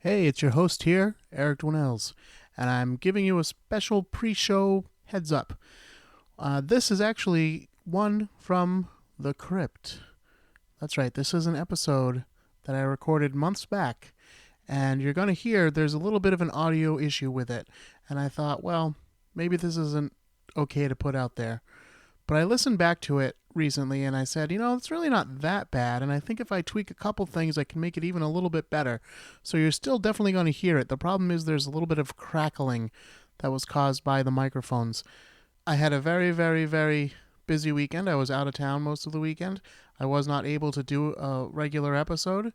Hey, it's your host here, Eric Dwinnells, and I'm giving you a special pre-show heads up. This is actually one from the crypt. That's right, this is an episode that I recorded months back, and you're going to hear there's a little bit of an audio issue with it, and I thought, well, maybe this isn't okay to put out there. But I listened back to it recently and I said, it's really not that bad. And I think if I tweak a couple things, I can make it even a little bit better. So you're still definitely going to hear it. The problem is there's a little bit of crackling that was caused by the microphones. I had a very, very, very busy weekend. I was out of town most of the weekend. I was not able to do a regular episode.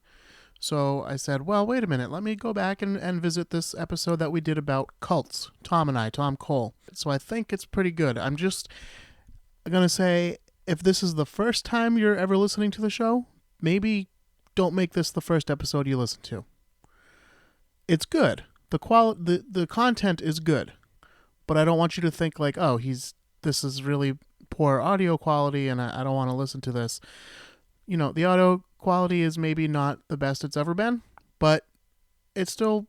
So I said, well, wait a minute. Let me go back and visit this episode that we did about cults. Tom Cole. So I think it's pretty good. I'm going to say, if this is the first time you're ever listening to the show, maybe don't make this the first episode you listen to. It's good. The content is good. But I don't want you to think like, oh, this is really poor audio quality and I don't want to listen to this. The audio quality is maybe not the best it's ever been, but it's still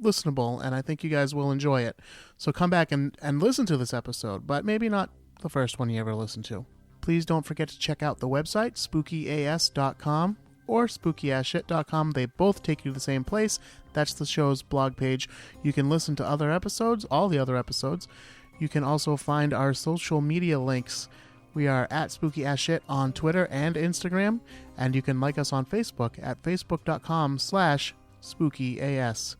listenable and I think you guys will enjoy it. So come back and listen to this episode, but maybe not the first one you ever listened to. Please don't forget to check out the website, spookyas.com or spookyasshit.com. They both take you to the same place. That's the show's blog page. You can listen to other episodes, all the other episodes. You can also find our social media links. We are at spookyasshit on Twitter and Instagram, and you can like us on Facebook at facebook.com/spookyas.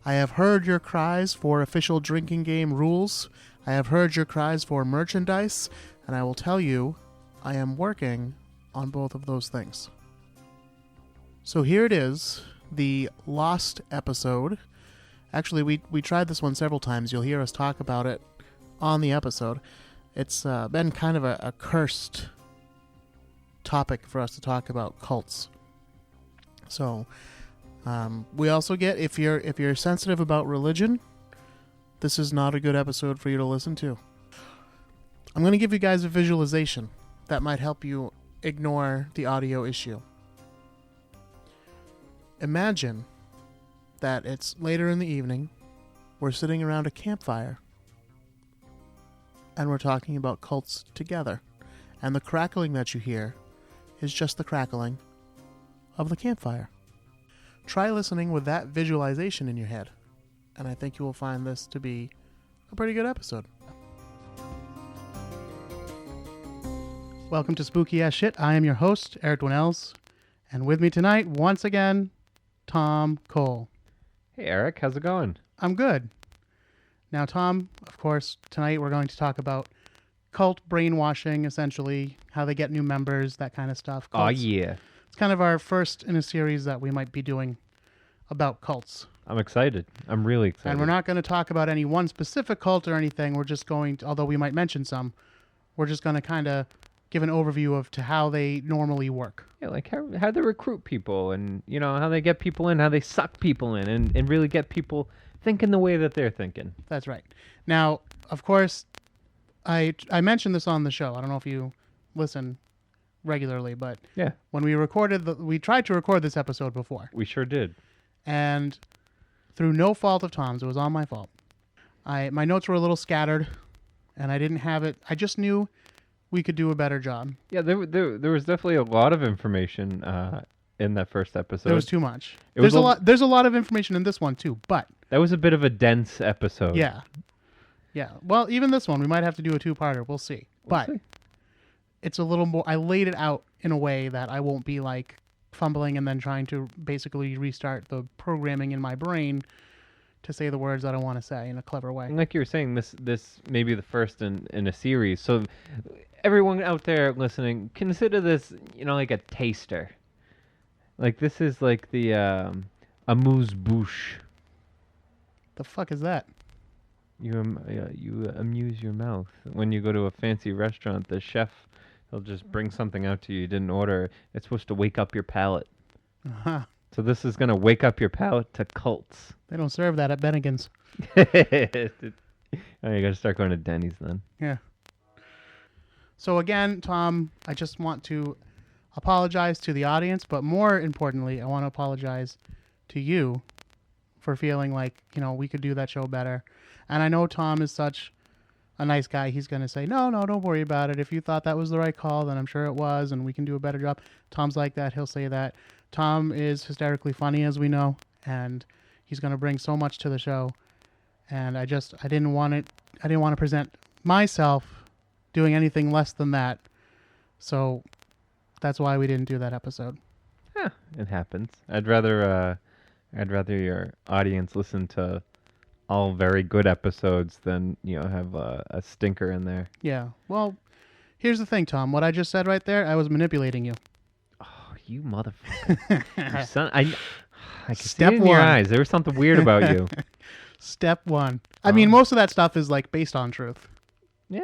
I have heard your cries for official drinking game rules. I have heard your cries for merchandise, and I will tell you, I am working on both of those things. So here it is, the lost episode. Actually, we tried this one several times. You'll hear us talk about it on the episode. It's been kind of a cursed topic for us to talk about cults. So we also get, if you're sensitive about religion, this is not a good episode for you to listen to. I'm going to give you guys a visualization that might help you ignore the audio issue. Imagine that it's later in the evening, we're sitting around a campfire, and we're talking about cults together. And the crackling that you hear is just the crackling of the campfire. Try listening with that visualization in your head, and I think you will find this to be a pretty good episode. Welcome to Spooky Ass Shit. I am your host, Eric Dwinnells, and with me tonight, once again, Tom Cole. Hey Eric, how's it going? I'm good. Now, Tom, of course, tonight we're going to talk about cult brainwashing, essentially, how they get new members, that kind of stuff. Cults. Oh yeah. It's kind of our first in a series that we might be doing about cults. I'm excited. I'm really excited. And we're not going to talk about any one specific cult or anything. We're just going to, although we might mention some, we're just going to kind of give an overview of to how they normally work. Yeah, like how they recruit people and, how they get people in, how they suck people in and really get people thinking the way that they're thinking. That's right. Now, of course, I mentioned this on the show. I don't know if you listen regularly, but yeah, when we tried to record this episode before. We sure did. And through no fault of Tom's, it was all my fault. My notes were a little scattered, and I didn't have it. I just knew we could do a better job. Yeah, there was definitely a lot of information in that first episode. There was too much. There's a lot of information in this one too, but that was a bit of a dense episode. Yeah. Well, even this one, we might have to do a two-parter. We'll see. But it's a little more. I laid it out in a way that I won't be like fumbling and then trying to basically restart the programming in my brain to say the words that I want to say in a clever way. And like you were saying, this may be the first in a series. So everyone out there listening, consider this, like a taster. Like this is like the amuse-bouche. The fuck is that? You amuse your mouth. When you go to a fancy restaurant, the chef, he'll just bring something out to you didn't order. It's supposed to wake up your palate. Uh-huh. So this is going to wake up your palate to cults. They don't serve that at Bennigan's. Oh, you got to start going to Denny's then. Yeah. So again, Tom, I just want to apologize to the audience, but more importantly, I want to apologize to you, for feeling like, we could do that show better. And I know Tom is such a nice guy. He's going to say, no, don't worry about it. If you thought that was the right call, then I'm sure it was, and we can do a better job. Tom's like that. He'll say that. Tom is hysterically funny, as we know, and he's going to bring so much to the show. And I didn't want to present myself doing anything less than that. So that's why we didn't do that episode. Yeah, it happens. I'd rather your audience listen to all very good episodes than have a stinker in there. Yeah. Well, here's the thing, Tom. What I just said right there, I was manipulating you. Oh, you motherfucker! Your son, I can see Step it in your one. eyes. There was something weird about you. Step one. I mean, most of that stuff is like based on truth. Yeah.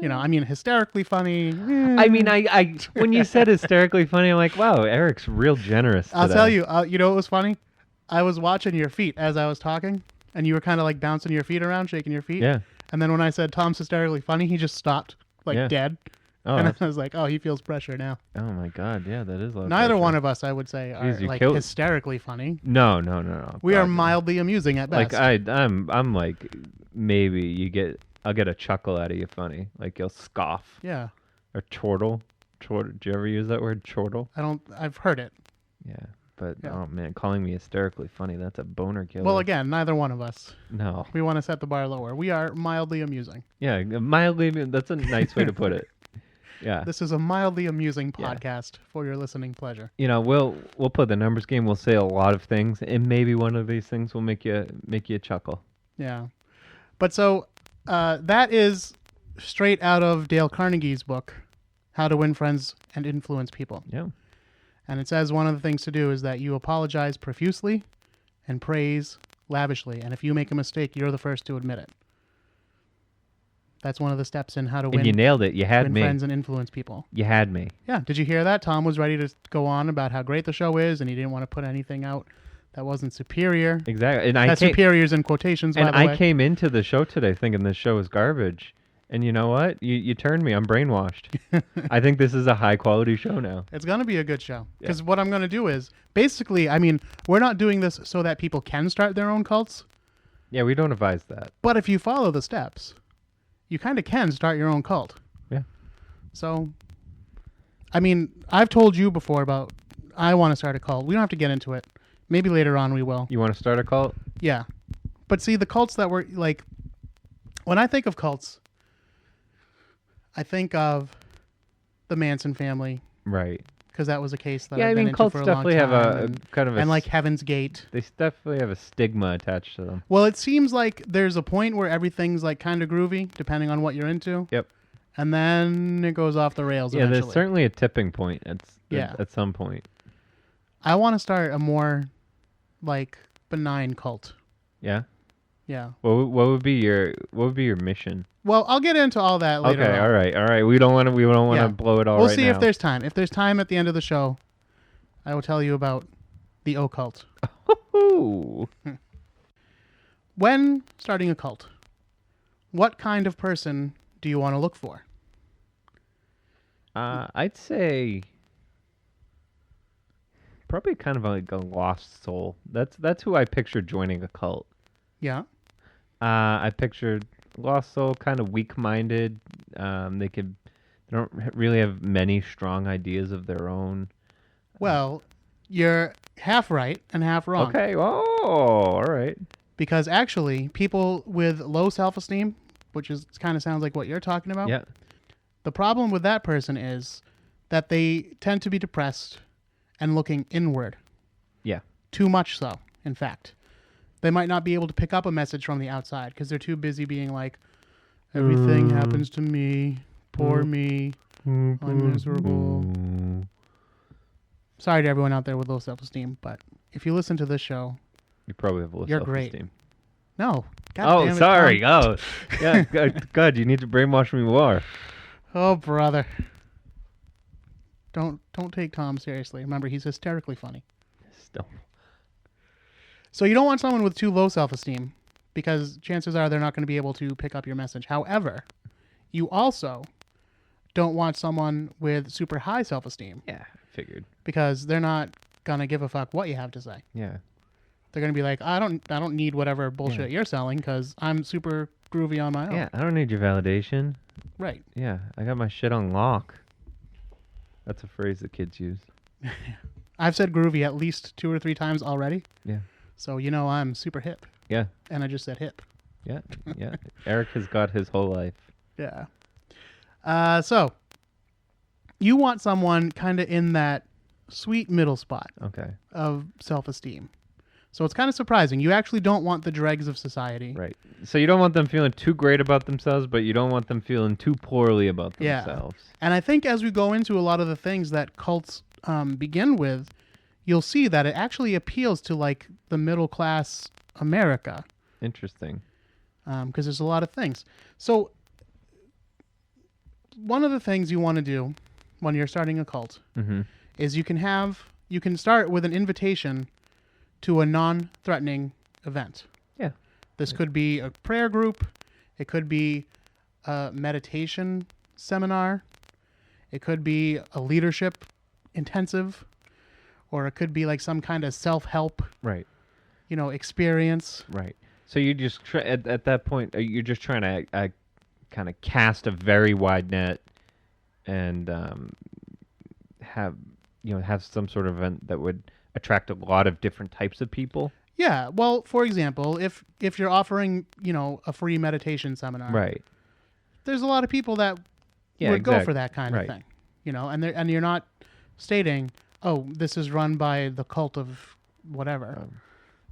Hysterically funny. I mean, I when you said hysterically funny, I'm like, wow, Eric's real generous today. I'll tell you. You know what was funny? I was watching your feet as I was talking, and you were kind of like bouncing your feet around, shaking your feet. Yeah. And then when I said Tom's hysterically funny, he just stopped, dead. Oh, and I was like, oh, he feels pressure now. Oh my God, yeah, that is a lot of Neither pressure. one of us, I would say, are Jeez, hysterically funny. No. We are God, mildly amusing at best. Like I'm like maybe I'll get a chuckle out of you funny. Like you'll scoff. Yeah. Or chortle. Do you ever use that word, chortle? I've heard it. Yeah. But Yeah. oh man, calling me hysterically funny, that's a boner killer. Well, again, neither one of us. No. We want to set the bar lower. We are mildly amusing. Yeah, mildly, that's a nice way to put it. Yeah. This is a mildly amusing Yeah. podcast for your listening pleasure. We'll play the numbers game. We'll say a lot of things, and maybe one of these things will make you chuckle. Yeah. But so that is straight out of Dale Carnegie's book, How to Win Friends and Influence People. Yeah. And it says one of the things to do is that you apologize profusely and praise lavishly. And if you make a mistake, you're the first to admit it. That's one of the steps in how to And you nailed it. You had win me. friends and influence people. You had me. Yeah. Did you hear that? Tom was ready to go on about how great the show is, and he didn't want to put anything out that wasn't superior. Exactly. And That superior's in quotations, by the way. I came into the show today thinking this show is garbage. And you know what? You turned me. I'm brainwashed. I think this is a high quality show now. It's going to be a good show. Because what I'm going to do is, basically, we're not doing this so that people can start their own cults. Yeah, we don't advise that. But if you follow the steps, you kind of can start your own cult. Yeah. So, I've told you before about I want to start a cult. We don't have to get into it. Maybe later on we will. You want to start a cult? Yeah. But see, the cults that were, like, when I think of cults, I think of the Manson family. Right. Because that was a case that yeah, I've been into cults for a long definitely time. have a kind of a... And like Heaven's Gate. They definitely have a stigma attached to them. Well, it seems like there's a point where everything's like kind of groovy, depending on what you're into. Yep. And then it goes off the rails eventually. There's certainly a tipping point Yeah. at some point. I want to start a more, like, benign cult. Yeah? Yeah. What would be your mission? Well, I'll get into all that later Okay, on. all right. We don't want to blow it all We'll right see now. if there's time. If there's time at the end of the show, I will tell you about the occult. Ooh. When starting a cult, what kind of person do you want to look for? I'd say probably kind of like a lost soul. That's who I pictured joining a cult. Yeah. I pictured lost soul, kind of weak-minded. They don't really have many strong ideas of their own. Well, you're half right and half wrong. Okay. Oh, all right. Because actually, people with low self-esteem, which is kind of sounds like what you're talking about. Yeah. The problem with that person is that they tend to be depressed and looking inward. Yeah. Too much so, in fact. They might not be able to pick up a message from the outside because they're too busy being like, everything happens to me, poor me, I'm miserable. Sorry to everyone out there with low self-esteem, but if you listen to this show, You probably have low You're self-esteem. no. God damn it, sorry. Tom. Oh, yeah. God, you need to brainwash me more. Oh, brother. Don't take Tom seriously. Remember, he's hysterically funny. Still. So you don't want someone with too low self-esteem because chances are they're not going to be able to pick up your message. However, you also don't want someone with super high self-esteem Yeah, I figured. because they're not going to give a fuck what you have to say. Yeah. They're going to be like, I don't need whatever bullshit you're selling because I'm super groovy on my own. Yeah, I don't need your validation. Right. Yeah, I got my shit on lock. That's a phrase that kids use. I've said groovy at least 2 or 3 times already. Yeah. So I'm super hip. Yeah. And I just said hip. Yeah. Yeah. Eric has got his whole life. Yeah. So you want someone kind of in that sweet middle spot Okay. of self-esteem. So it's kind of surprising. You actually don't want the dregs of society. Right. So you don't want them feeling too great about themselves, but you don't want them feeling too poorly about themselves. And I think as we go into a lot of the things that cults begin with, you'll see that it actually appeals to like the middle class America. Interesting. Because there's a lot of things. So one of the things you want to do when you're starting a cult is you can start with an invitation to a non-threatening event. Yeah. This could be a prayer group. It could be a meditation seminar. It could be a leadership intensive, or it could be like some kind of self-help, Right. Experience. Right. So you just at that point, you're just trying to kind of cast a very wide net and have some sort of event that would attract a lot of different types of people. Yeah. Well, for example, if you're offering, a free meditation seminar, Right. there's a lot of people that would go for that kind Right. of thing, and you're not stating, oh, this is run by the cult of whatever,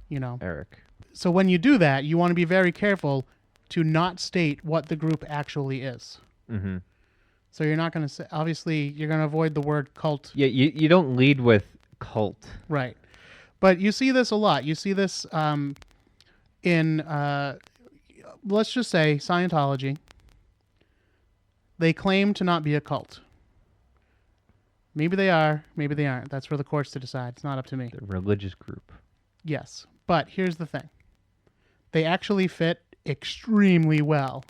Eric. So when you do that, you want to be very careful to not state what the group actually is. Mm-hmm. So you're not going to say, obviously, you're going to avoid the word cult. Yeah, you don't lead with cult. Right. But you see this a lot. You see this in, let's just say, Scientology. They claim to not be a cult. Maybe they are, maybe they aren't. That's for the courts to decide. It's not up to me. The religious group. Yes. But here's the thing. They actually fit extremely well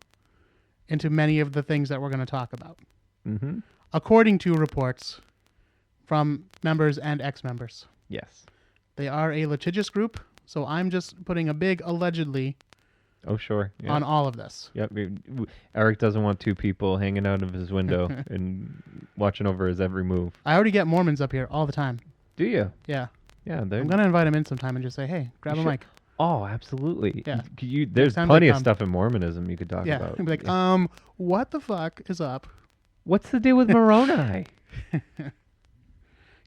into many of the things that we're going to talk about. Mm-hmm. According to reports from members and ex-members. Yes. They are a litigious group, so I'm just putting a big allegedly sure. Yeah. on all of this. Yep. Eric doesn't want 2 people hanging out of his window and watching over his every move. I already get Mormons up here all the time. Do you? Yeah. Yeah. I'm going to invite them in sometime and just say, hey, grab a mic. Oh, absolutely. Yeah. There's plenty of stuff in Mormonism you could talk about. Yeah. Be like, what the fuck is up? What's the deal with Moroni?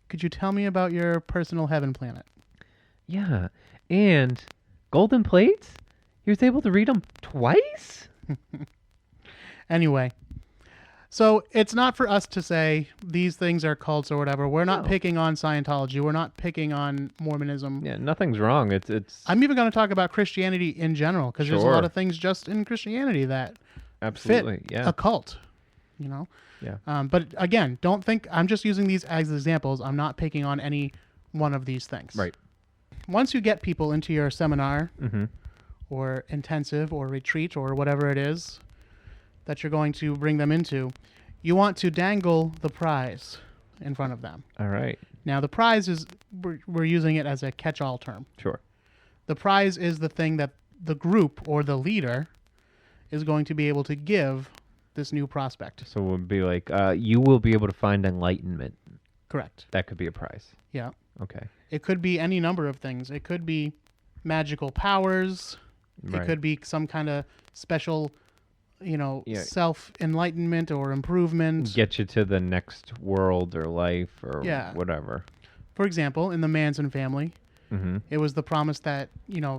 Could you tell me about your personal heaven planet? Yeah. And golden plates? He was able to read them twice? Anyway, so it's not for us to say these things are cults or whatever. We're not picking on Scientology. We're not picking on Mormonism. Yeah, nothing's wrong. It's. I'm even going to talk about Christianity in general because there's a lot of things just in Christianity that absolutely fit a cult. Yeah. But again, don't think I'm just using these as examples. I'm not picking on any one of these things. Right. Once you get people into your seminar Mm-hmm. or intensive or retreat or whatever it is that you're going to bring them into, you want to dangle the prize in front of them. All right. Now, the prize is, we're using it as a catch-all term. Sure. The prize is the thing that the group or the leader is going to be able to give this new prospect. So it would be like, you will be able to find enlightenment. Correct. That could be a prize. Yeah. Okay. It could be any number of things. It could be magical powers. Right. It could be some kind of special, self-enlightenment or improvement. Get you to the next world or life or whatever. For example, in the Manson family, mm-hmm. it was the promise that,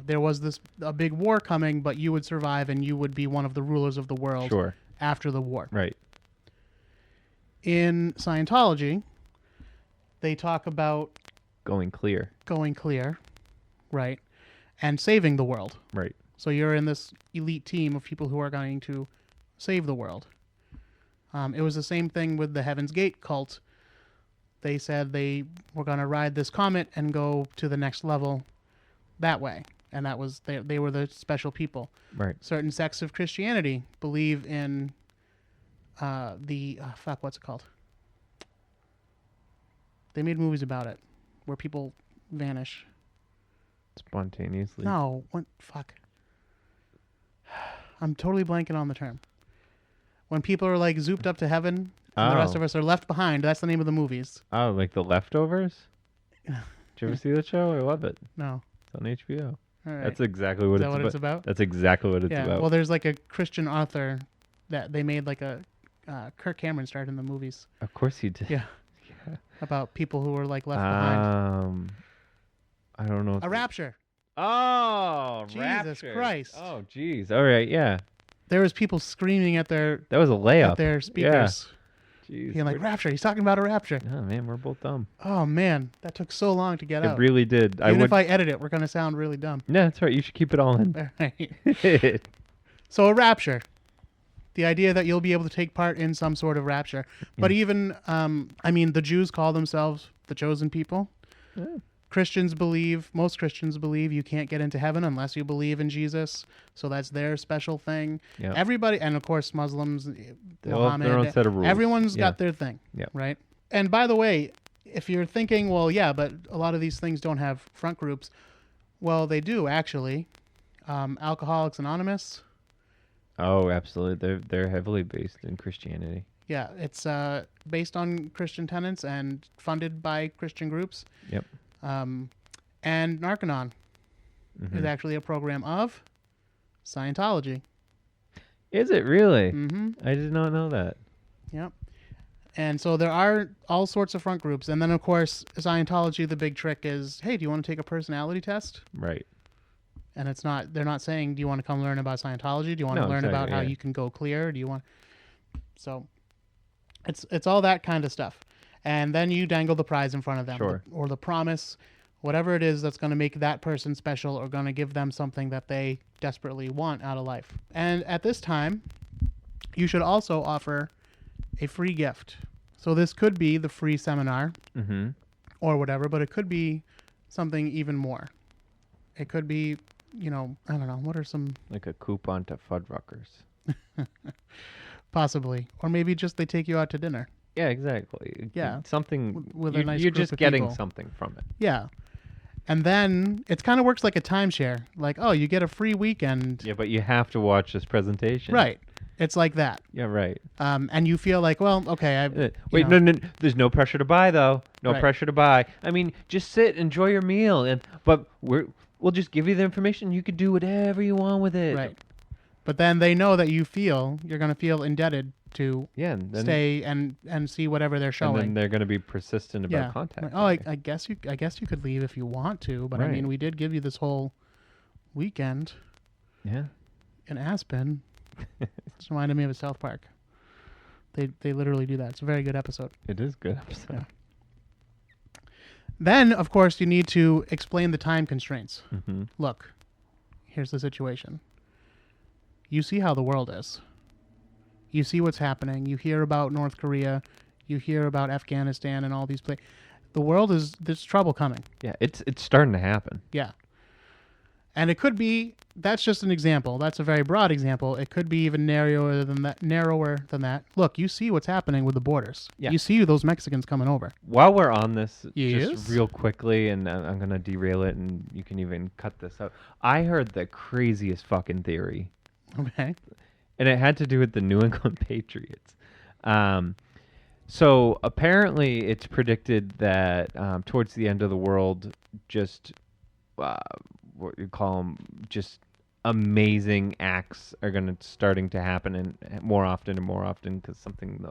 there was a big war coming, but you would survive and you would be one of the rulers of the world after the war. Right. In Scientology, they talk about going clear, right, and saving the world. Right. So you're in this elite team of people who are going to save the world. It was the same thing with the Heaven's Gate cult. They said they were going to ride this comet and go to the next level that way. And that was they were the special people. Right. Certain sects of Christianity believe in what's it called? They made movies about it where people vanish. It's spontaneously. No, what? Fuck. I'm totally blanking on the term. When people are like zooped up to heaven and the rest of us are left behind, that's the name of the movies. Oh, like The Leftovers? Did you ever see that show? I love it. No. It's on HBO. All right. That's exactly what, it's about. That's exactly what it's about. Well, there's like a Christian author that they made like a Kirk Cameron starred in the movies. Of course he did. Yeah. About people who were like left behind. I don't know. A rapture. Oh, Jesus Rapture. Christ. Oh, jeez. All right, yeah. There was people screaming at their That was a layup. at their speakers. Yeah. Jeez. Being like, rapture. He's talking about a rapture. Oh, man, we're both dumb. Oh, man. That took so long to get out. It really did. Even if I edit it, we're going to sound really dumb. No, that's right. You should keep it all in. All right. So a rapture. The idea that you'll be able to take part in some sort of rapture. But even, the Jews call themselves the chosen people. Yeah. Most Christians believe you can't get into heaven unless you believe in Jesus. So that's their special thing. Yep. Everybody, and of course Muslims, They all have their own set of rules. Everyone's got their thing, Yep. right? And by the way, if you're thinking, well, yeah, but a lot of these things don't have front groups. Well, they do, actually. Alcoholics Anonymous. Oh, absolutely. They're heavily based in Christianity. Yeah, it's based on Christian tenets and funded by Christian groups. Yep. And Narconon is actually a program of Scientology. Is it really? Mm-hmm. I did not know that. Yep. And so there are all sorts of front groups. And then, of course, Scientology, the big trick is, hey, do you want to take a personality test? Right. And they're not saying, do you want to come learn about Scientology? Do you want to learn about how you can go clear? Do you want... So it's all that kind of stuff. And then you dangle the prize in front of them. Sure. Or the promise, whatever it is that's going to make that person special or going to give them something that they desperately want out of life. And at this time, you should also offer a free gift. So this could be the free seminar or whatever, but it could be something even more. It could be, I don't know, what are some... Like a coupon to Fuddruckers. Possibly. Or maybe just they take you out to dinner. Yeah, exactly. Yeah. Something with a nice you're group just of getting people. something from it. Yeah. And then it kind of works like a timeshare. Like, oh, you get a free weekend. Yeah, but you have to watch this presentation. Right. It's like that. Yeah, right. And you feel like, well, okay. Wait, no, there's no pressure to buy, though. No Right. pressure to buy. I mean, just sit, enjoy your meal, but we'll just give you the information. You could do whatever you want with it. Right. But then they know that you're going to feel indebted to stay and see whatever they're showing. And then they're going to be persistent about contact. Like, I guess you could leave if you want to, but Right. I mean, we did give you this whole weekend Yeah. in Aspen. It's reminded me of a South Park. They literally do that. It's a very good episode. It is a good episode. Yeah. Then, of course, you need to explain the time constraints. Mm-hmm. Look, here's the situation. You see how the world is. You see what's happening. You hear about North Korea. You hear about Afghanistan and all these places. The world there's trouble coming. Yeah, it's starting to happen. Yeah. And it could be, that's just an example. That's a very broad example. It could be even narrower than that. Look, you see what's happening with the borders. Yeah. You see those Mexicans coming over. While we're on this, Yes? just real quickly, and I'm going to derail it, and you can even cut this out. I heard the craziest fucking theory. Okay. And it had to do with the New England Patriots. So apparently it's predicted that towards the end of the world, just what you call them, just amazing acts are going to starting to happen and more often because something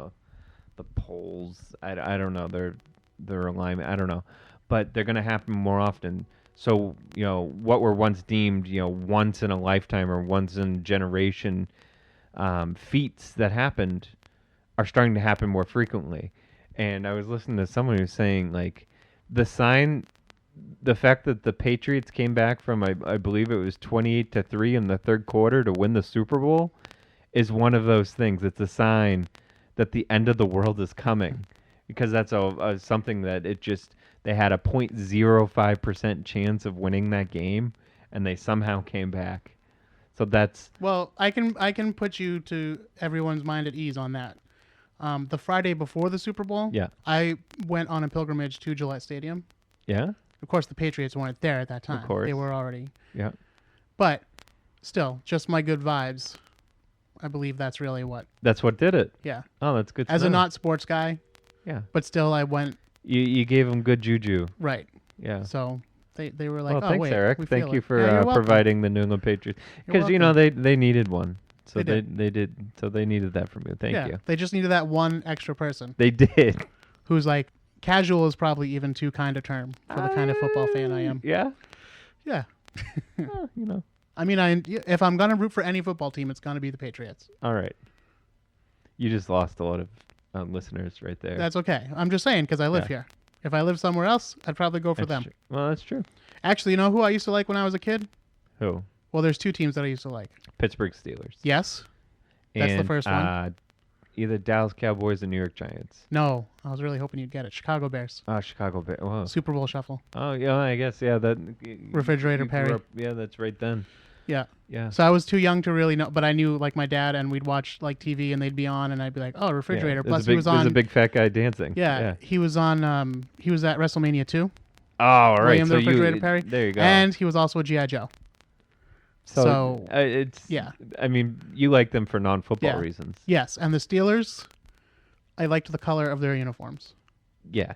the polls, I don't know, their alignment, I don't know, but they're going to happen more often. So, what were once deemed, once in a lifetime or once in a generation feats that happened are starting to happen more frequently. And I was listening to someone who was saying, like, the fact that the Patriots came back from, I believe it was 28-3 in the third quarter to win the Super Bowl is one of those things. It's a sign that the end of the world is coming, because that's something that they had a 0.05% chance of winning that game, and they somehow came back. So that's... Well, I can put you to everyone's mind at ease on that. The Friday before the Super Bowl, Yeah. I went on a pilgrimage to Gillette Stadium. Yeah? Of course, the Patriots weren't there at that time. Of course. They were already. Yeah. But still, just my good vibes. I believe that's really what. That's what did it. Yeah. Oh, that's good to As a know. not sports guy, Yeah. but still I went. You gave them good juju. Right. Yeah. So they were like, Well, oh, thanks, wait. Eric. we Thank feel you it. for Yeah, you're welcome. providing the New England Patriots. You're Because, you know, they needed one. So They they did. So they needed that from you. Thank you. They just needed that one extra person They did. who's like, casual is probably even too kind a term for the kind of football fan I am. Yeah. Yeah. Well, you know. I mean, if I'm going to root for any football team, it's going to be the Patriots. All right. You just lost a lot of listeners right there. That's okay. I'm just saying because I live here. If I lived somewhere else, I'd probably go for them. True. Well, that's true. Actually, you know who I used to like when I was a kid? Who? Well, there's two teams that I used to like. Pittsburgh Steelers. Yes. That's the first one. Either Dallas Cowboys or New York Giants. No, I was really hoping you'd get it. Chicago Bears. Chicago Bears. Whoa. Super Bowl shuffle. Oh, yeah, I guess, yeah. That Refrigerator you grew Perry. up- yeah, that's right then. Yeah. Yeah. So I was too young to really know, but I knew like my dad, and we'd watch like TV, and they'd be on, and I'd be like, "Oh, refrigerator." Yeah. Plus, There's he was on. There's a big fat guy dancing. Yeah, he was on. He was at WrestleMania 2. Oh, all right. William so the Refrigerator Perry. There you go. And he was also a GI Joe. So it's yeah. I mean, you like them for non-football reasons. Yes, and the Steelers, I liked the color of their uniforms. Yeah.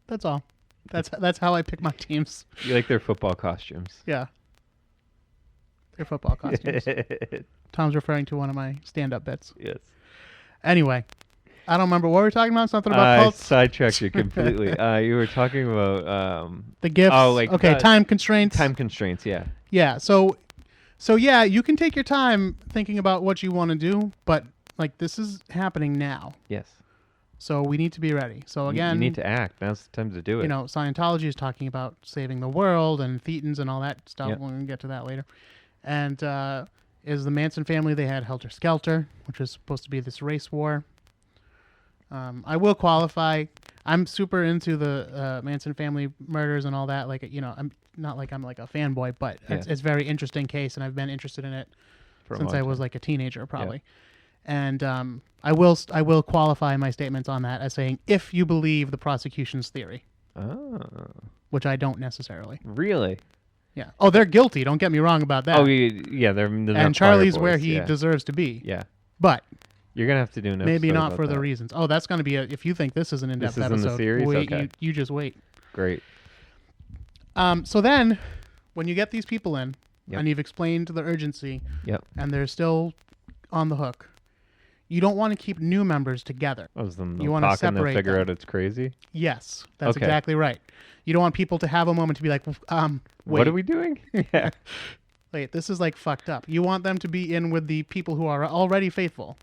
That's all. That's how I pick my teams. You like their football costumes. Yeah. Their football costumes. Tom's referring to one of my stand-up bits. Yes. Anyway, I don't remember what we were talking about. Something about cults. Sidetracked you completely. You were talking about the gifts. Oh, like time constraints. Time constraints. Yeah. Yeah. So yeah, you can take your time thinking about what you want to do, but like this is happening now. Yes. So we need to be ready. So again, you need to act. Now's the time to do it. You know, Scientology is talking about saving the world and thetans and all that stuff. Yep. We're going to get to that later. And is the Manson family, they had Helter Skelter, which was supposed to be this race war. I will qualify. I'm super into the Manson family murders and all that. Like, you know, I'm not like I'm like a fanboy, but it's a very interesting case, and I've been interested in it since I was like a teenager, probably. Yeah. And I will qualify my statements on that as saying if you believe the prosecution's theory. Oh. Which I don't necessarily. Really? Yeah. Oh, they're guilty. Don't get me wrong about that. Oh, yeah. They're and Charlie's where he deserves to be. Yeah. But you're gonna have to do an maybe episode not about for the that. reasons. Oh, that's gonna be if you think this is an in-depth this is episode. In the series? Wait, okay. you just wait. Great. So then, when you get these people in, Yep. and you've explained the urgency, Yep. and they're still on the hook, you don't want to keep new members together. Oh, then You want to separate and figure them. out it's crazy? Yes, that's Okay. exactly right. You don't want people to have a moment to be like, wait. What are we doing? Yeah. Wait, this is like fucked up. You want them to be in with the people who are already faithful.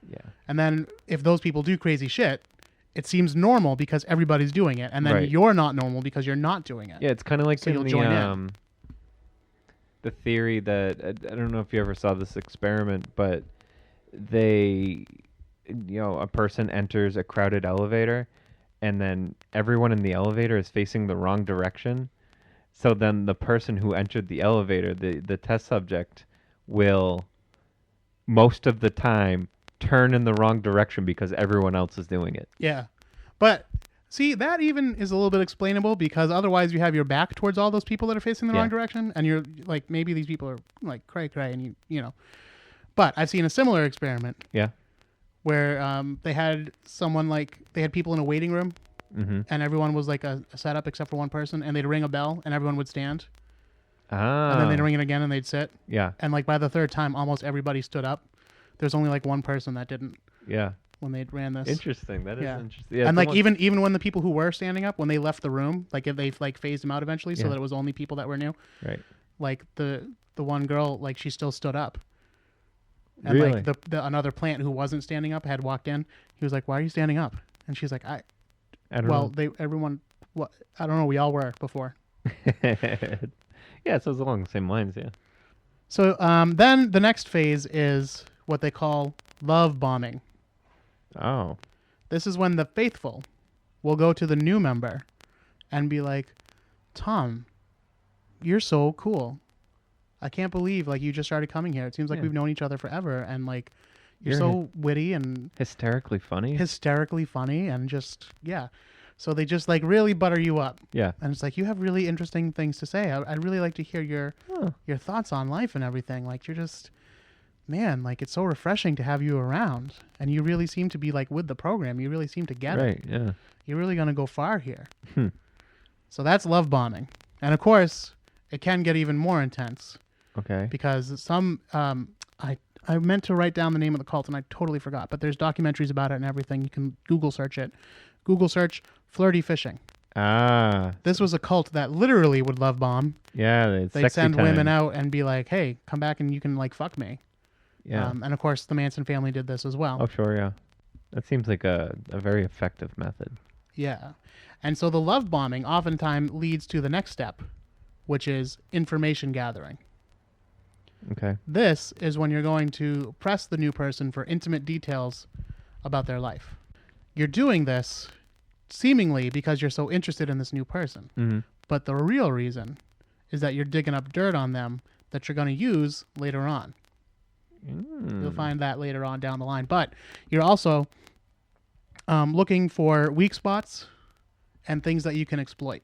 Yeah. And then if those people do crazy shit, it seems normal because everybody's doing it. And then Right. you're not normal because you're not doing it. Yeah, it's kind of like So in you'll join in. The theory that I don't know if you ever saw this experiment, but a person enters a crowded elevator, and then everyone in the elevator is facing the wrong direction. So then the person who entered the elevator, the test subject, will most of the time turn in the wrong direction because everyone else is doing it. Yeah. But see, that even is a little bit explainable because otherwise you have your back towards all those people that are facing the wrong direction, and you're like, maybe these people are like cray cray, and you know. But I've seen a similar experiment. Yeah. Where they had people in a waiting room, mm-hmm. and everyone was like a setup except for one person, and they'd ring a bell, and everyone would stand. Ah. And then they'd ring it again, and they'd sit. Yeah. And like by the third time, almost everybody stood up. There's only like one person that didn't. Yeah. When they ran this. Interesting. That is interesting. Yeah, and like even when the people who were standing up, when they left the room, like if they like phased them out eventually, so that it was only people that were new. Right. Like the one girl, like she still stood up. And really? like the another plant who wasn't standing up had walked in. He was like, "Why are you standing up?" And she's like, "I don't know. I don't know. We all were before." Yeah, so it's along the same lines. Yeah. So then the next phase is what they call love bombing. Oh. This is when the faithful will go to the new member and be like, "Tom, you're so cool. I can't believe like you just started coming here. It seems like we've known each other forever, and like you're so witty and hysterically funny and just So they just like really butter you up. Yeah. And it's like, you have really interesting things to say. I'd really like to hear your thoughts on life and everything. Like, you're just, man, like, it's so refreshing to have you around. And you really seem to be like with the program. You really seem to get it. Right. Yeah. You're really going to go far here. So that's love bombing. And of course, it can get even more intense. Okay. Because I meant to write down the name of the cult and I totally forgot. But there's documentaries about it and everything. You can Google search it. Google search flirty fishing. Ah. This was a cult that literally would love bomb. Yeah. They'd send women out and be like, hey, come back and you can like fuck me. Yeah. And of course, the Manson family did this as well. Oh, sure. Yeah. That seems like a very effective method. Yeah. And so the love bombing oftentimes leads to the next step, which is information gathering. Okay. This is when you're going to press the new person for intimate details about their life. You're doing this seemingly because you're so interested in this new person. Mm-hmm. But the real reason is that you're digging up dirt on them that you're going to use later on. You'll find that later on down the line. But you're also looking for weak spots and things that you can exploit.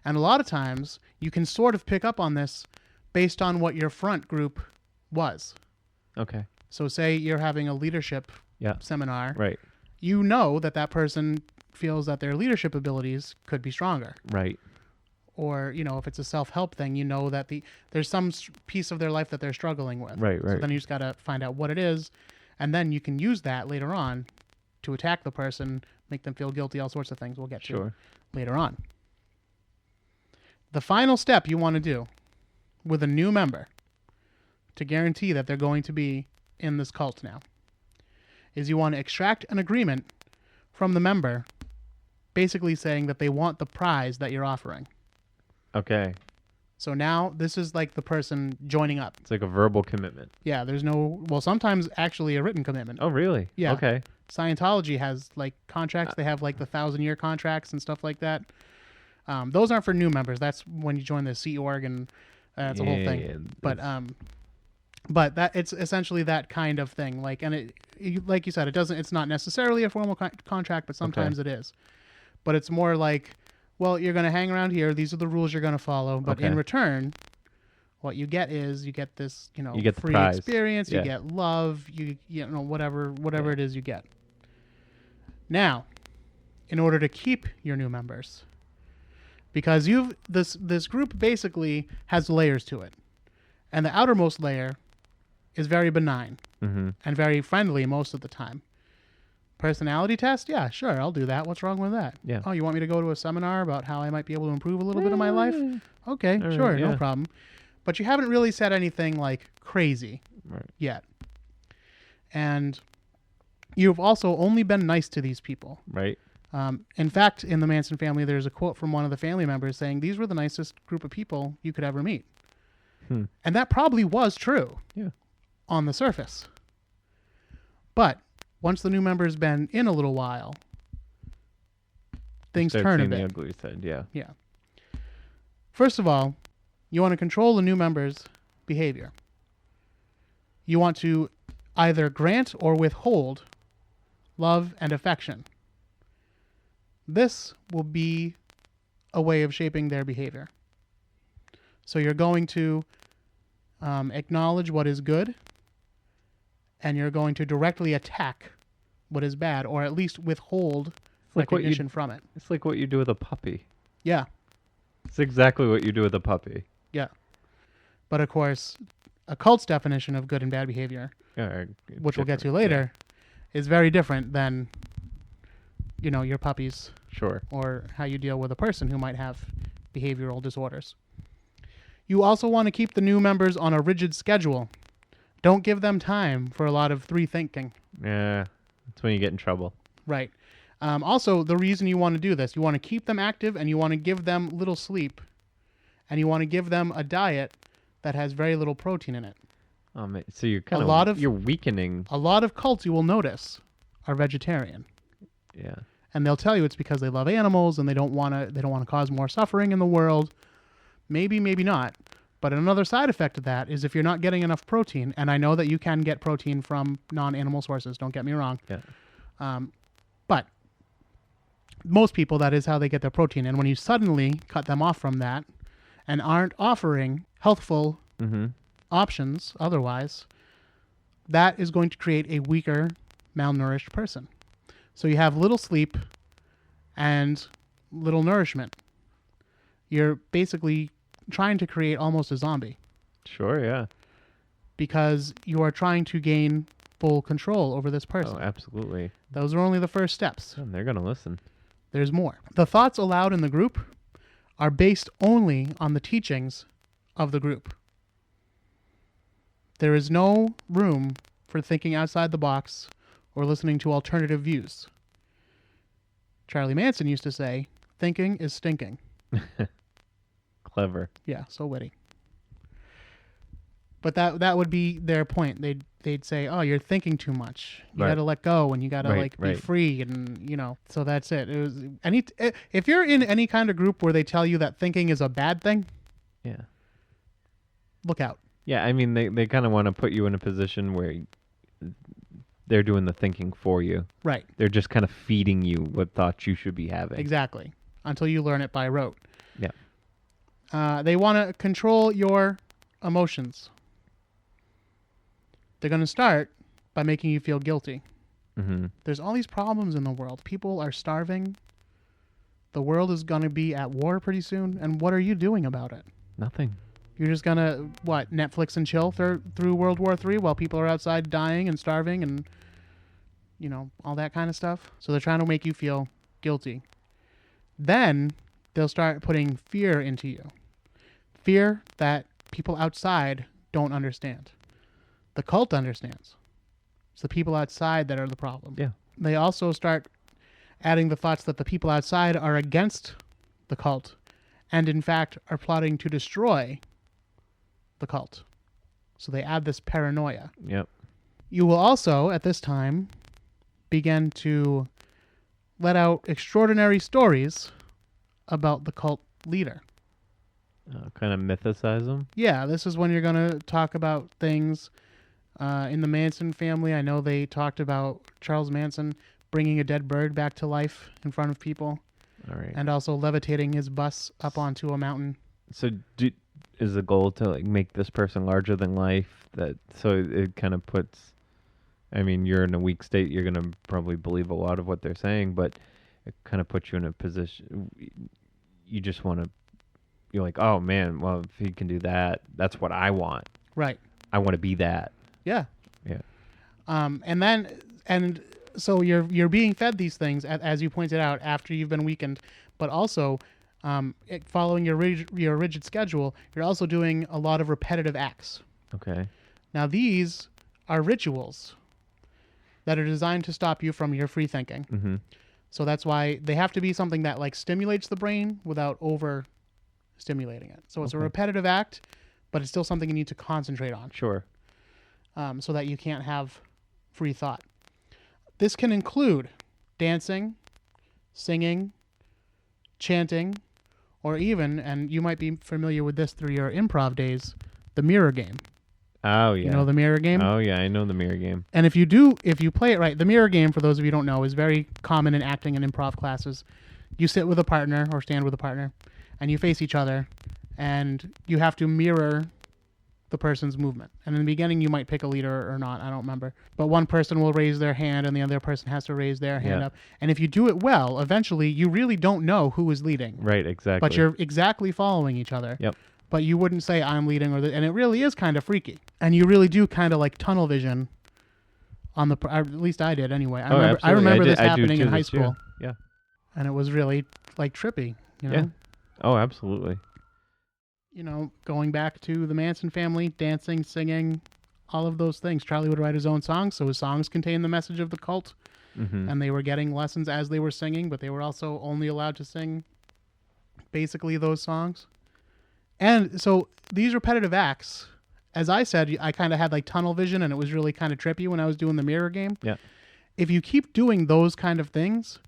And a lot of times you can sort of pick up on this based on what your front group was. Okay. So say you're having a leadership seminar. Right. You know that person feels that their leadership abilities could be stronger. Right. Or, if it's a self-help thing, you know that there's some piece of their life that they're struggling with. Right. So then you just got to find out what it is, and then you can use that later on to attack the person, make them feel guilty, all sorts of things we'll get to later on. The final step you want to do with a new member to guarantee that they're going to be in this cult now is you want to extract an agreement from the member basically saying that they want the prize that you're offering. Okay. So now this is like the person joining up. It's like a verbal commitment. Yeah, sometimes actually a written commitment. Oh, really? Yeah. Okay. Scientology has like contracts. They have like the 1,000-year contracts and stuff like that. Those aren't for new members. That's when you join the Sea Org and it's a whole thing. Yeah. But that it's essentially that kind of thing. Like, and like you said, it's not necessarily a formal contract, but sometimes it is. But it's more like, well, you're going to hang around here. These are the rules you're going to follow. But in return, what you get is you get this, you get free experience. You get love. You know, whatever it is you get. Now, in order to keep your new members, because this group basically has layers to it, and the outermost layer is very benign and very friendly most of the time. Personality test? Yeah, sure, I'll do that. What's wrong with that? Yeah. Oh, you want me to go to a seminar about how I might be able to improve a little bit of my life? Okay, sure, no problem. But you haven't really said anything like crazy yet. And you've also only been nice to these people. Right. In fact, in the Manson family, there's a quote from one of the family members saying, these were the nicest group of people you could ever meet. And that probably was true on the surface. But once the new member's been in a little while, things turn a bit. The ugly side, Yeah. First of all, you want to control the new member's behavior. You want to either grant or withhold love and affection. This will be a way of shaping their behavior. So you're going to acknowledge what is good, and you're going to directly attack what is bad, or at least withhold recognition from it. It's like what you do with a puppy. Yeah. It's exactly what you do with a puppy. Yeah. But of course, a cult's definition of good and bad behavior, which we'll get to later, is very different than, your puppies. Sure. Or how you deal with a person who might have behavioral disorders. You also want to keep the new members on a rigid schedule. Don't give them time for a lot of thinking. Yeah, that's when you get in trouble. Right. Also, the reason you want to do this, you want to keep them active and you want to give them little sleep. And you want to give them a diet that has very little protein in it. So you're you're weakening. A lot of cults, you will notice, are vegetarian. Yeah. And they'll tell you it's because they love animals and they don't want to cause more suffering in the world. Maybe, maybe not. But another side effect of that is if you're not getting enough protein, and I know that you can get protein from non-animal sources, don't get me wrong. Yeah. But most people, that is how they get their protein. And when you suddenly cut them off from that and aren't offering healthful options otherwise, that is going to create a weaker, malnourished person. So you have little sleep and little nourishment. You're basically trying to create almost a zombie. Sure, yeah. Because you are trying to gain full control over this person. Oh, absolutely. Those are only the first steps. And they're going to listen. There's more. The thoughts allowed in the group are based only on the teachings of the group. There is no room for thinking outside the box or listening to alternative views. Charlie Manson used to say, thinking is stinking. Clever. Yeah, so witty. But that would be their point. They'd say, "Oh, you're thinking too much. You got to let go, and you got to be free." And so that's it. It was if you're in any kind of group where they tell you that thinking is a bad thing, yeah, look out. Yeah, I mean they kind of want to put you in a position where they're doing the thinking for you. Right. They're just kind of feeding you what thoughts you should be having. Exactly. Until you learn it by rote. Yeah. They want to control your emotions. They're going to start by making you feel guilty. Mm-hmm. There's all these problems in the world. People are starving. The world is going to be at war pretty soon. And what are you doing about it? Nothing. You're just going to, Netflix and chill through World War III while people are outside dying and starving and, all that kind of stuff. So they're trying to make you feel guilty. Then they'll start putting fear into you. Fear that people outside don't understand. The cult understands. It's the people outside that are the problem. Yeah. They also start adding the thoughts that the people outside are against the cult and, in fact, are plotting to destroy the cult. So they add this paranoia. Yep. You will also, at this time, begin to let out extraordinary stories about the cult leader. Kind of mythicize them? Yeah, this is when you're going to talk about things in the Manson family. I know they talked about Charles Manson bringing a dead bird back to life in front of people. All right. And also levitating his bus up onto a mountain. So is the goal to make this person larger than life? So it kind of puts, I mean, you're in a weak state. You're going to probably believe a lot of what they're saying, but it kind of puts you in a position. You just want to, you're like, oh man, well, if he can do that, that's what I want. Right. I want to be that. Yeah. Yeah. And so you're being fed these things, as you pointed out, after you've been weakened, but also following your rigid schedule, you're also doing a lot of repetitive acts. Okay. Now these are rituals that are designed to stop you from your free thinking. Mm-hmm. So that's why they have to be something that stimulates the brain without over stimulating it. So it's a repetitive act, but it's still something you need to concentrate on. Sure. So that you can't have free thought. This can include dancing, singing, chanting, or even, and you might be familiar with this through your improv days, the mirror game. Oh, yeah. You know the mirror game? Oh, yeah, I know the mirror game. And if you play it right, the mirror game, for those of you who don't know, is very common in acting and improv classes. You sit with a partner or stand with a partner, and you face each other, and you have to mirror the person's movement. And in the beginning, you might pick a leader or not. I don't remember. But one person will raise their hand, and the other person has to raise their hand up. And if you do it well, eventually, you really don't know who is leading. Right, exactly. But you're exactly following each other. Yep. But you wouldn't say I'm leading, and it really is kind of freaky. And you really do kind of tunnel vision on at least I did anyway. I remember this happening in high school. Yeah. And it was really trippy, Yeah. Oh, absolutely. Going back to the Manson family, dancing, singing, all of those things. Charlie would write his own songs, so his songs contained the message of the cult. Mm-hmm. And they were getting lessons as they were singing, but they were also only allowed to sing basically those songs. And so these repetitive acts, as I said, I kind of had tunnel vision, and it was really kind of trippy when I was doing the mirror game. Yeah. If you keep doing those kind of things,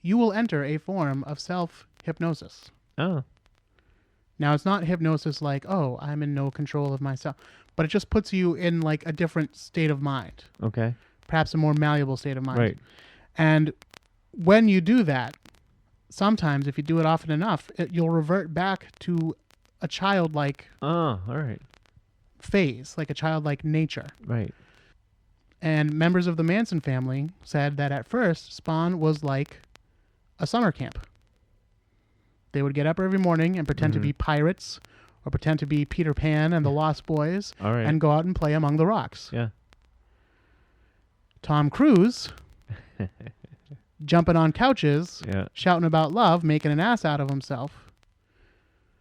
you will enter a form of self-hypnosis. Oh. Now, it's not hypnosis oh, I'm in no control of myself, but it just puts you in a different state of mind. Okay. Perhaps a more malleable state of mind. Right. And when you do that, sometimes if you do it often enough, you'll revert back to a childlike Oh, all right. phase, like a childlike nature. Right. And members of the Manson family said that at first, Spawn was like a summer camp. They would get up every morning and pretend to be pirates or pretend to be Peter Pan and the Lost Boys All right. and go out and play among the rocks. Yeah. Tom Cruise, jumping on couches, Yeah. shouting about love, making an ass out of himself.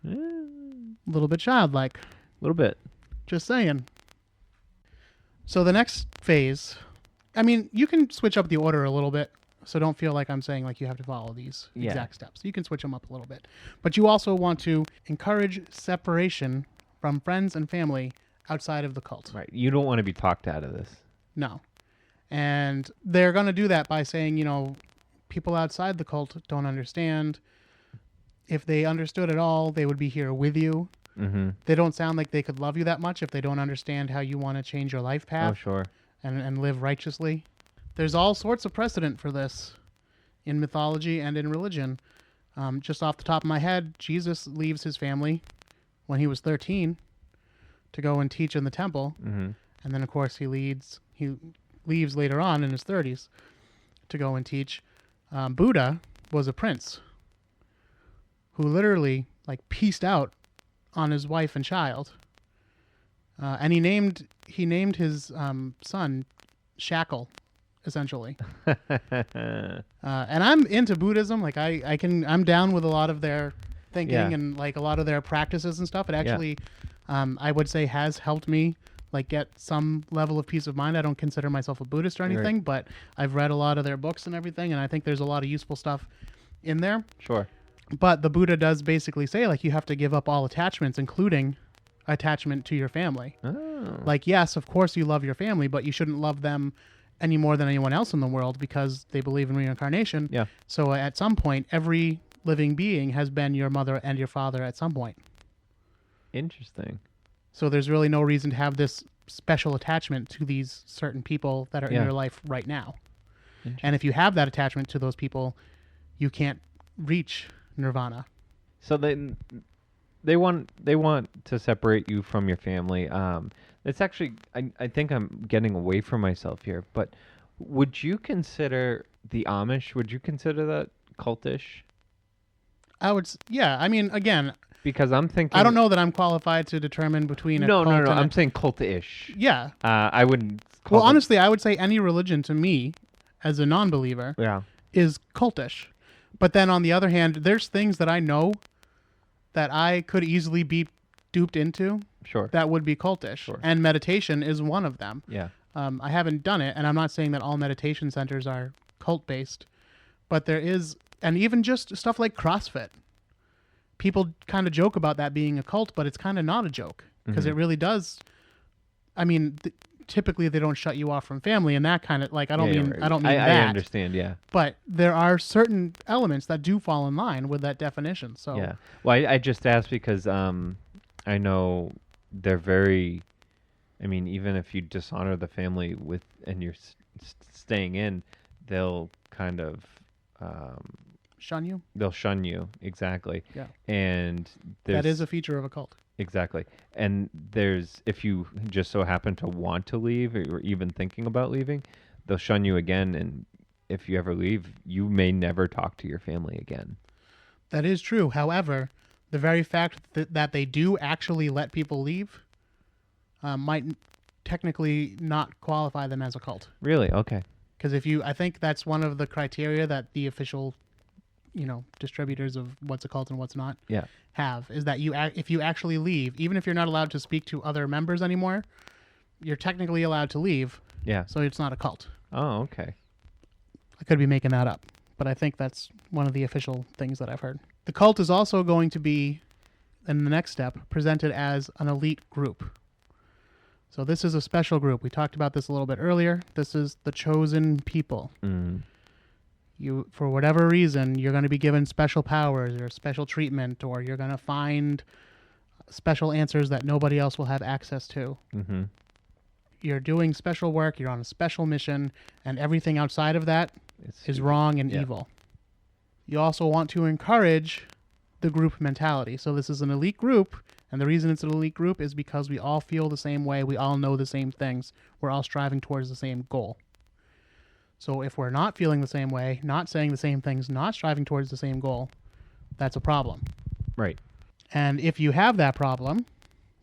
A A little bit childlike. little bit. Just saying. So the next phase, I mean, you can switch up the order a little bit. So don't feel like I'm saying like you have to follow these exact steps. You can switch them up a little bit. But you also want to encourage separation from friends and family outside of the cult. Right. You don't want to be talked out of this. No. And they're going to do that by saying, you know, people outside the cult don't understand. If they understood at all, they would be here with you. Mm-hmm. They don't sound like they could love you that much if they don't understand how you want to change your life path. Oh, sure. and live righteously. There's all sorts of precedent for this in mythology and in religion. Just off the top of my head, Jesus leaves his family when he was 13 to go and teach in the temple. Mm-hmm. And then, of course, he leaves later on in his 30s to go and teach. Buddha was a prince who literally like pieced out on his wife and child. And he named his son Shackle, essentially. And I'm into Buddhism. Like I'm down with a lot of their thinking and like a lot of their practices and stuff. It actually, I would say, has helped me like get some level of peace of mind. I don't consider myself a Buddhist or anything, but I've read a lot of their books and everything, and I think there's a lot of useful stuff in there. Sure. But the Buddha does basically say like you have to give up all attachments, including attachment to your family. Oh. Like, yes, of course you love your family, but you shouldn't love them any more than anyone else in the world because they believe in reincarnation. Yeah. So at some point, every living being has been your mother and your father at some point. Interesting. So there's really no reason to have this special attachment to these certain people that are in your life right now. And if you have that attachment to those people, you can't reach nirvana. So they want to separate you from your family. It's actually I think I'm getting away from myself here, but would you consider the Amish? Would you consider that cultish? I mean, again, because I'm thinking I don't know that I'm qualified to determine between a no. cult and I'm saying cultish. Yeah. I wouldn't. Well, honestly, I would say any religion to me, as a non-believer, is cultish. But then on the other hand, there's things that I know that I could easily be duped into. Sure. That would be cultish. Sure. And meditation is one of them. Yeah. I haven't done it, and I'm not saying that all meditation centers are cult-based, but there is, and even just stuff like CrossFit. People kind of joke about that being a cult, but it's kind of not a joke because it really does. I mean, typically they don't shut you off from family, and that kind of like I don't mean that. I understand. Yeah. But there are certain elements that do fall in line with that definition. So yeah. Well, I just asked because I know they're very. I mean, even if you dishonor the family and you're staying in, they'll kind of. Shun you? They'll shun you, exactly. Yeah. And that is a feature of a cult. Exactly. And if you just so happen to want to leave or even thinking about leaving, they'll shun you again. And if you ever leave, you may never talk to your family again. That is true. However, the very fact that they do actually let people leave might technically not qualify them as a cult. Really? Okay. Because I think that's one of the criteria that the official distributors of what's a cult and what's not have, is that if you actually leave, even if you're not allowed to speak to other members anymore, you're technically allowed to leave. Yeah. So it's not a cult. Oh, okay. I could be making that up, but I think that's one of the official things that I've heard. The cult is also going to be, in the next step, presented as an elite group. So this is a special group. We talked about this a little bit earlier. This is the chosen people. Mm. You, for whatever reason, you're going to be given special powers or special treatment, or you're going to find special answers that nobody else will have access to. Mm-hmm. You're doing special work. You're on a special mission, and everything outside of that is wrong and evil. You also want to encourage the group mentality. So this is an elite group, and the reason it's an elite group is because we all feel the same way. We all know the same things. We're all striving towards the same goal. So if we're not feeling the same way, not saying the same things, not striving towards the same goal, that's a problem. Right. And if you have that problem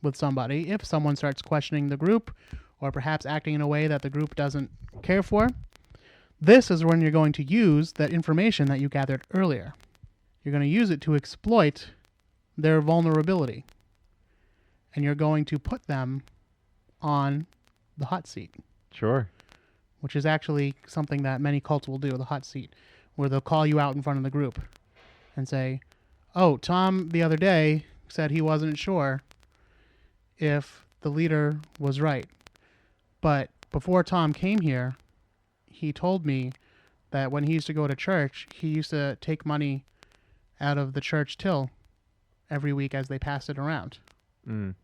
with somebody, if someone starts questioning the group or perhaps acting in a way that the group doesn't care for, this is when you're going to use that information that you gathered earlier. You're going to use it to exploit their vulnerability. And you're going to put them on the hot seat. Sure. Which is actually something that many cults will do, the hot seat, where they'll call you out in front of the group and say, oh, Tom the other day said he wasn't sure if the leader was right. But before Tom came here, he told me that when he used to go to church, he used to take money out of the church till every week as they passed it around. Mm.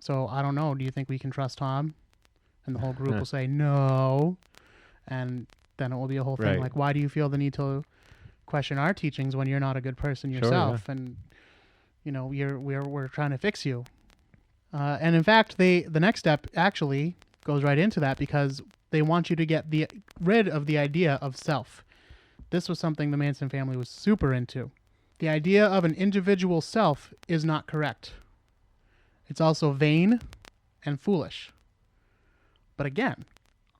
So I don't know. Do you think we can trust Tom? And the whole group will say no. And then it will be a whole thing Right. like, why do you feel the need to question our teachings when you're not a good person yourself? Sure, yeah. And, you know, we're trying to fix you. And in fact, the next step actually goes right into that because they want you to get rid of the idea of self. This was something the Manson family was super into. The idea of an individual self is not correct. It's also vain and foolish. But again,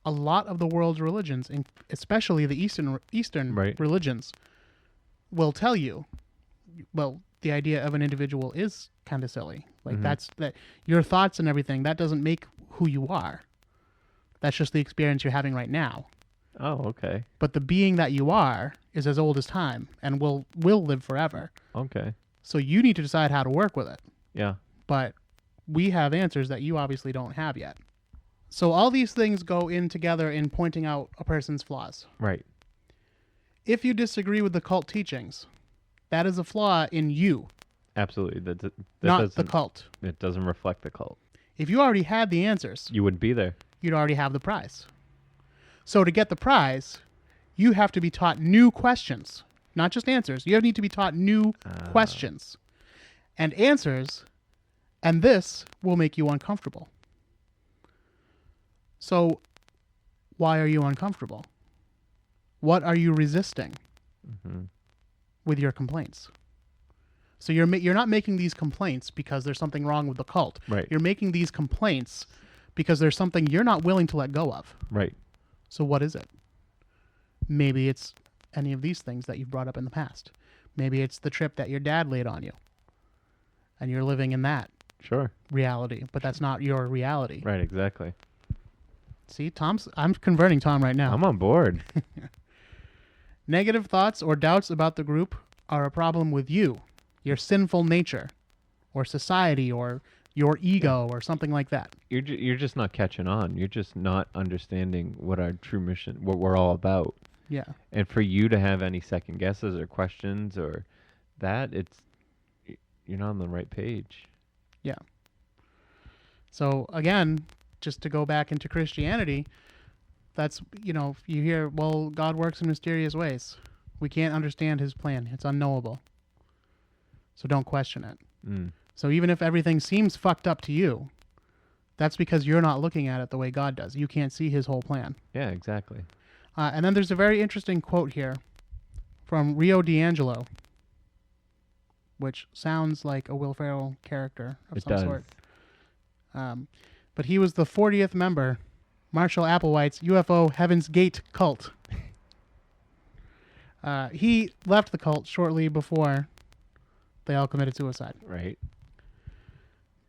a lot of the world's religions, especially the Eastern Right. religions, will tell you, well, the idea of an individual is kind of silly. Like that your thoughts and everything, that doesn't make who you are. That's just the experience you're having right now. Oh, okay. But the being that you are is as old as time and will live forever. Okay. So you need to decide how to work with it. Yeah. But we have answers that you obviously don't have yet. So all these things go in together in pointing out a person's flaws. Right. If you disagree with the cult teachings, that is a flaw in you, Absolutely. That not doesn't, the cult. It doesn't reflect the cult. If you already had the answers, You wouldn't be there. you'd already have the prize. So to get the prize, you have to be taught new questions, not just answers. You need to be taught new questions and answers, and this will make you uncomfortable. So why are you uncomfortable? What are you resisting with your complaints? So you're not making these complaints because there's something wrong with the cult. Right. You're making these complaints because there's something you're not willing to let go of. Right. So what is it? Maybe it's any of these things that you've brought up in the past. Maybe it's the trip that your dad laid on you. And you're living in that Sure. reality, but that's not your reality. Right. Exactly. See, I'm converting Tom right now. I'm on board. Negative thoughts or doubts about the group are a problem with you, your sinful nature, or society, or your ego, or something like that. You're just not catching on. You're just not understanding what our true mission, what we're all about. Yeah. And for you to have any second guesses or questions or that, you're not on the right page. Yeah. So again, just to go back into Christianity, that's, you hear, well, God works in mysterious ways. We can't understand his plan. It's unknowable. So don't question it. Mm. So even if everything seems fucked up to you, that's because you're not looking at it the way God does. You can't see his whole plan. Yeah, exactly. And then there's a very interesting quote here from Rio D'Angelo, which sounds like a Will Ferrell character of some sort. But he was the 40th member, Marshall Applewhite's UFO Heaven's Gate cult. He left the cult shortly before they all committed suicide. Right.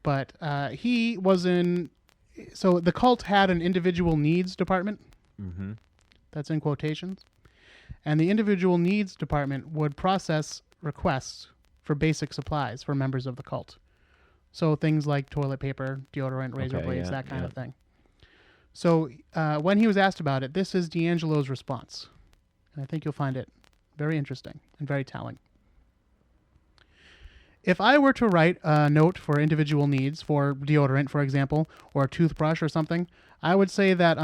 But he was so the cult had an individual needs department. Mm-hmm. That's in quotations. And the individual needs department would process requests for basic supplies for members of the cult. So things like toilet paper, deodorant, razor blades, that kind of thing. So when he was asked about it, this is D'Angelo's response. And I think you'll find it very interesting and very telling. If I were to write a note for individual needs, for deodorant, for example, or a toothbrush or something, I would say that,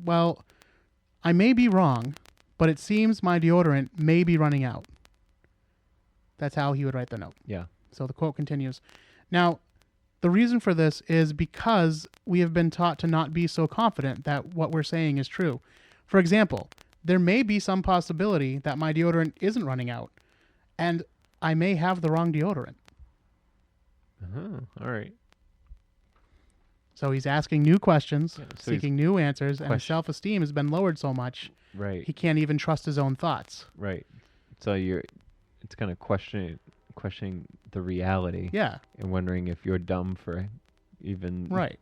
well, I may be wrong, but it seems my deodorant may be running out. That's how he would write the note. Yeah. So the quote continues. Now, the reason for this is because we have been taught to not be so confident that what we're saying is true. For example, there may be some possibility that my deodorant isn't running out, and I may have the wrong deodorant. All right. So he's asking new questions, so seeking new answers, and his self-esteem has been lowered so much, right. he can't even trust his own thoughts. Right. So it's kind of questioning the reality. Yeah. And wondering if you're dumb for even right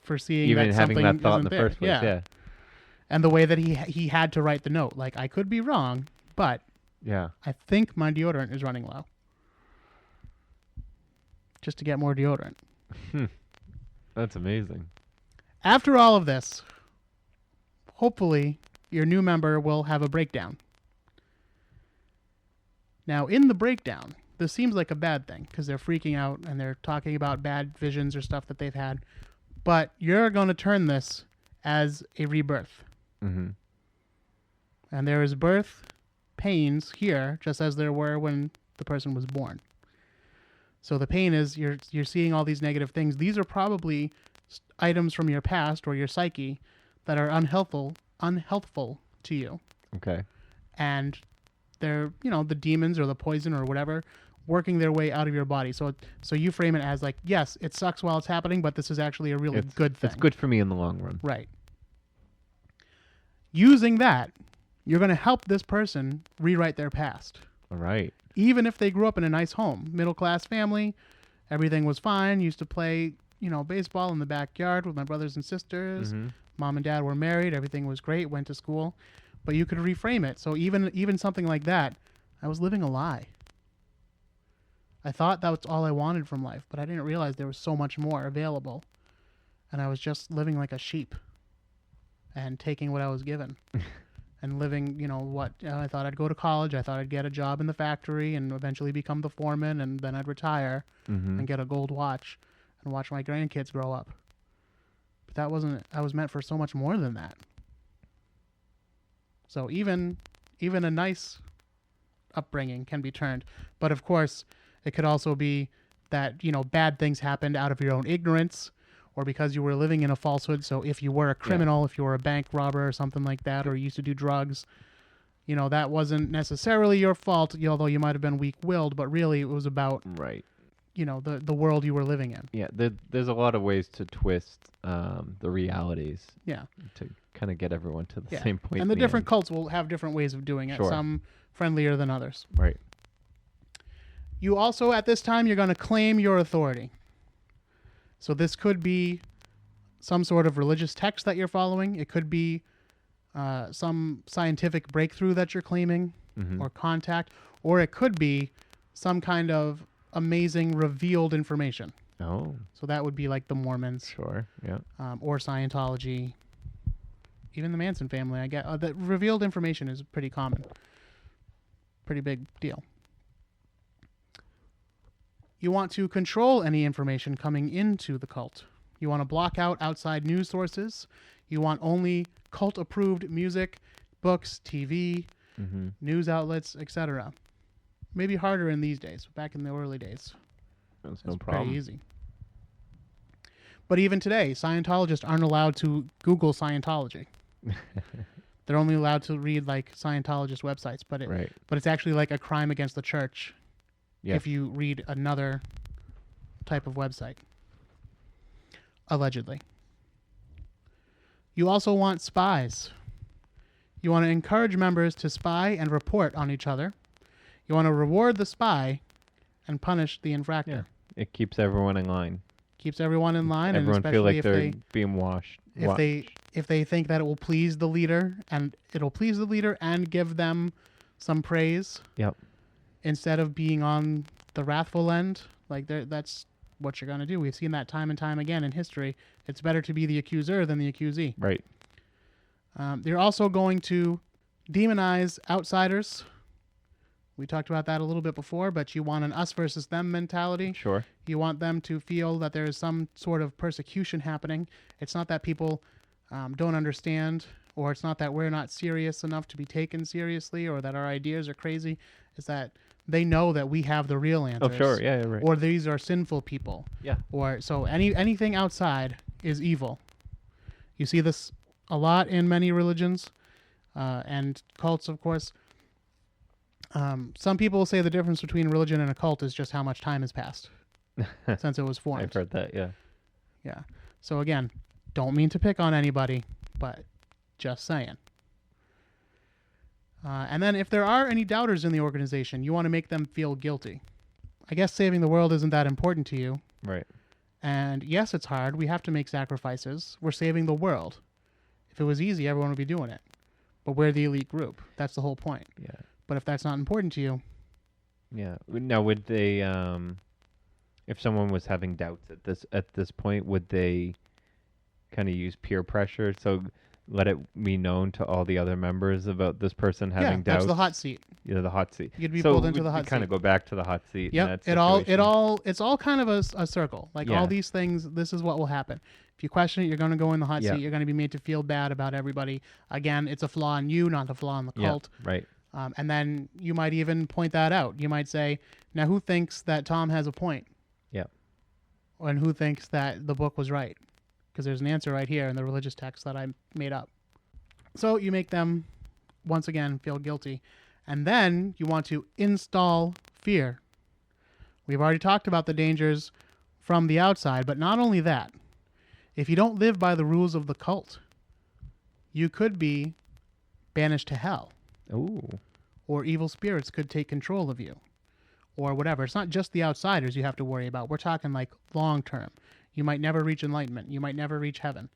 for seeing even that having something that thought in the there. first place. Yeah. And the way that he had to write the note, like, I could be wrong, but yeah, I think my deodorant is running low. Just to get more deodorant. That's amazing. After all of this, hopefully your new member will have a breakdown. Now, in the breakdown, this seems like a bad thing because they're freaking out and they're talking about bad visions or stuff that they've had. But you're going to turn this as a rebirth. Mm-hmm. And there is birth pains here, just as there were when the person was born. So the pain is you're seeing all these negative things. These are probably items from your past or your psyche that are unhelpful to you. Okay. And they're, the demons or the poison or whatever working their way out of your body. So you frame it as like, yes, it sucks while it's happening, but this is actually a really good thing. It's good for me in the long run. Right. Using that, you're going to help this person rewrite their past. All right. Even if they grew up in a nice home, middle-class family, everything was fine, used to play, baseball in the backyard with my brothers and sisters. Mm-hmm. Mom and dad were married, everything was great, went to school. But you could reframe it. So even something like that, I was living a lie. I thought that was all I wanted from life, but I didn't realize there was so much more available. And I was just living like a sheep and taking what I was given. And living, I thought I'd go to college. I thought I'd get a job in the factory and eventually become the foreman. And then I'd retire and get a gold watch and watch my grandkids grow up. But that wasn't, I was meant for so much more than that. So even a nice upbringing can be turned. But of course, it could also be that, bad things happened out of your own ignorance or because you were living in a falsehood. So if you were a criminal, if you were a bank robber or something like that, or you used to do drugs, that wasn't necessarily your fault, although you might have been weak-willed, but really it was about, the world you were living in. Yeah, there's a lot of ways to twist the realities. Yeah. To kind of get everyone to the same point. And the different cults will have different ways of doing it, some friendlier than others. Right. You also, at this time, you're going to claim your authority. So this could be some sort of religious text that you're following. It could be some scientific breakthrough that you're claiming or contact. Or it could be some kind of amazing revealed information. Oh. So that would be like the Mormons. Sure, yeah. Or Scientology. Even the Manson family, I get. The revealed information is pretty common. Pretty big deal. You want to control any information coming into the cult. You want to block out outside news sources. You want only cult-approved music, books, TV, news outlets, etc. Maybe harder in these days. Back in the early days, that's no problem. Pretty easy. But even today, Scientologists aren't allowed to Google Scientology. They're only allowed to read like Scientologist websites, but it's actually like a crime against the church. If you read another type of website. Allegedly. You also want spies. You want to encourage members to spy and report on each other. You want to reward the spy and punish the infractor. Yeah. It keeps everyone in line. Keeps everyone in line. Everyone and feel like they're being washed. If they think that it will please the leader and give them some praise. Yep. Instead of being on the wrathful end, that's what you're going to do. We've seen that time and time again in history. It's better to be the accuser than the accusee. Right. They're also going to demonize outsiders. We talked about that a little bit before, but you want an us versus them mentality. Sure. You want them to feel that there is some sort of persecution happening. It's not that people don't understand or it's not that we're not serious enough to be taken seriously, or that our ideas are crazy. It's that they know that we have the real answers. Oh, sure. Yeah, right. Or these are sinful people. Yeah. Or so anything outside is evil. You see this a lot in many religions and cults, of course. Some people say the difference between religion and a cult is just how much time has passed since it was formed. I've heard that, yeah. Yeah. So again, don't mean to pick on anybody, but just saying. And then if there are any doubters in the organization, you want to make them feel guilty. I guess saving the world isn't that important to you. Right. And yes, it's hard. We have to make sacrifices. We're saving the world. If it was easy, everyone would be doing it. But we're the elite group. That's the whole point. Yeah. But if that's not important to you... Yeah. Now, would they, if someone was having doubts at this point, would they kind of use peer pressure? So let it be known to all the other members about this person having doubts? That's the hot seat. Yeah, the hot seat. You'd be pulled into the hot seat. Kind of go back to the hot seat. Yep. It's all kind of a circle. Like all these things, this is what will happen. If you question it, you're going to go in the hot seat. You're going to be made to feel bad about everybody. Again, it's a flaw in you, not a flaw in the cult. Right. And then you might even point that out. You might say, now who thinks that Tom has a point? Yeah. And who thinks that the book was right? Because there's an answer right here in the religious text that I made up. So you make them, once again, feel guilty. And then you want to install fear. We've already talked about the dangers from the outside, but not only that. If you don't live by the rules of the cult, you could be banished to hell. Ooh. Or evil spirits could take control of you. Or whatever. It's not just the outsiders you have to worry about. We're talking like long term. You might never reach enlightenment. You might never reach heaven.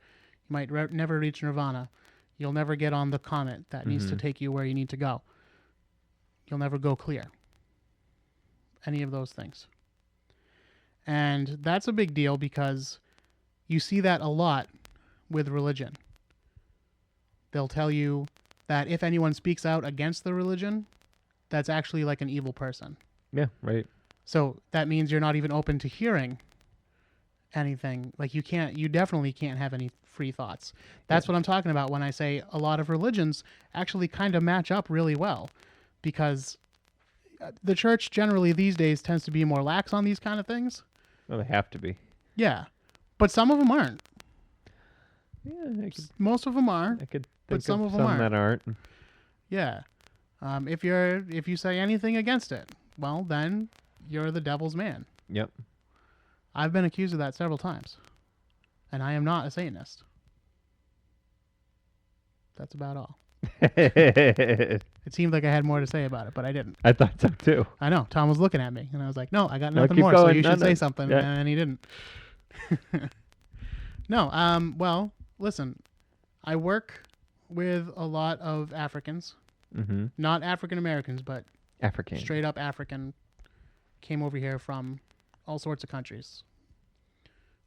You might never reach nirvana. You'll never get on the comet that needs to take you where you need to go. You'll never go clear. Any of those things. And that's a big deal because you see that a lot with religion. They'll tell you that if anyone speaks out against the religion, that's actually like an evil person. Yeah, right. So that means you're not even open to hearing anything. Like you definitely can't have any free thoughts. That's what I'm talking about when I say a lot of religions actually kind of match up really well, because the church generally these days tends to be more lax on these kind of things. Well, they have to be. Yeah. But some of them aren't. Yeah, most of them are. I could think but some of of them some that aren't. Yeah. If you say anything against it, well, then you're the devil's man. Yep. I've been accused of that several times, and I am not a Satanist. That's about all. It seemed like I had more to say about it, but I didn't. I thought so too. I know. Tom was looking at me, and I was like, no, I got No, nothing keep more, going. so you should No. say something, Yeah. and he didn't. No, well, listen, I work with a lot of Africans. Mm-hmm. Not African Americans, but African. straight up African. Came over here from all sorts of countries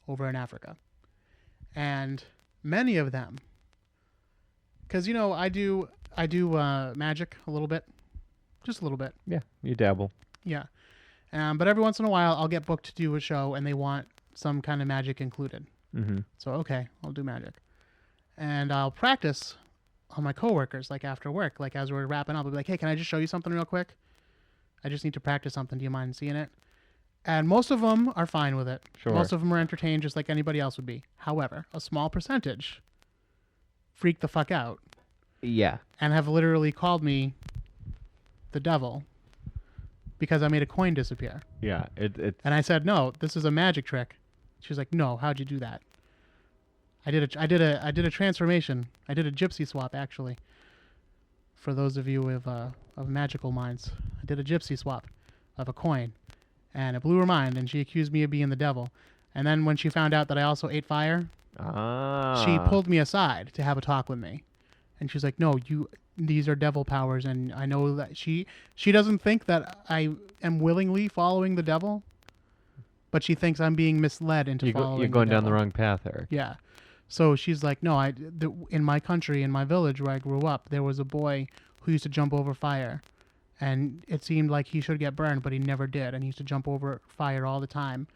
over in Africa. And many of them, because, I do magic a little bit. Just a little bit. Yeah, you dabble. Yeah. But every once in a while, I'll get booked to do a show, and they want some kind of magic included. Mm-hmm. So, okay, I'll do magic. And I'll practice on my coworkers, like after work, like as we're wrapping up. I'll be like, hey, can I just show you something real quick? I just need to practice something. Do you mind seeing it? And most of them are fine with it. Sure. Most of them are entertained just like anybody else would be. However, a small percentage freak the fuck out. Yeah. And have literally called me the devil because I made a coin disappear. Yeah. It's And I said, no, this is a magic trick. She was like, no, how'd you do that? I did a transformation. I did a gypsy swap, actually. For those of you of magical minds, I did a gypsy swap of a coin, and it blew her mind, and she accused me of being the devil. And then when she found out that I also ate fire, she pulled me aside to have a talk with me, and she was like, "No, these are devil powers, and I know that she doesn't think that I am willingly following the devil, but she thinks I'm being misled into following. You're going the down devil. the wrong path, Eric. Yeah." So she's like, no, in my country, in my village where I grew up, there was a boy who used to jump over fire. And it seemed like he should get burned, but he never did. And he used to jump over fire all the time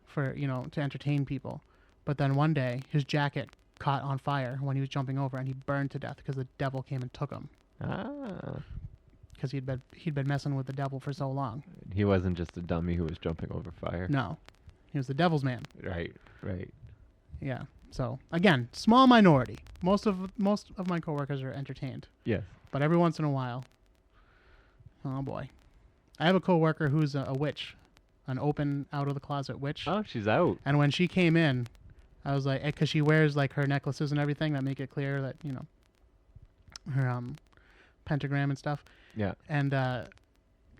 for, to entertain people. But then one day, his jacket caught on fire when he was jumping over, and he burned to death because the devil came and took him. Because he'd been messing with the devil for so long. He wasn't just a dummy who was jumping over fire. No, he was the devil's man. Right. Yeah. So again, small minority. Most of my coworkers are entertained. Yes. But every once in a while, oh boy, I have a coworker who's a witch, an open out of the closet witch. Oh, she's out. And when she came in, I was like, because she wears like her necklaces and everything that make it clear that her pentagram and stuff. Yeah. And I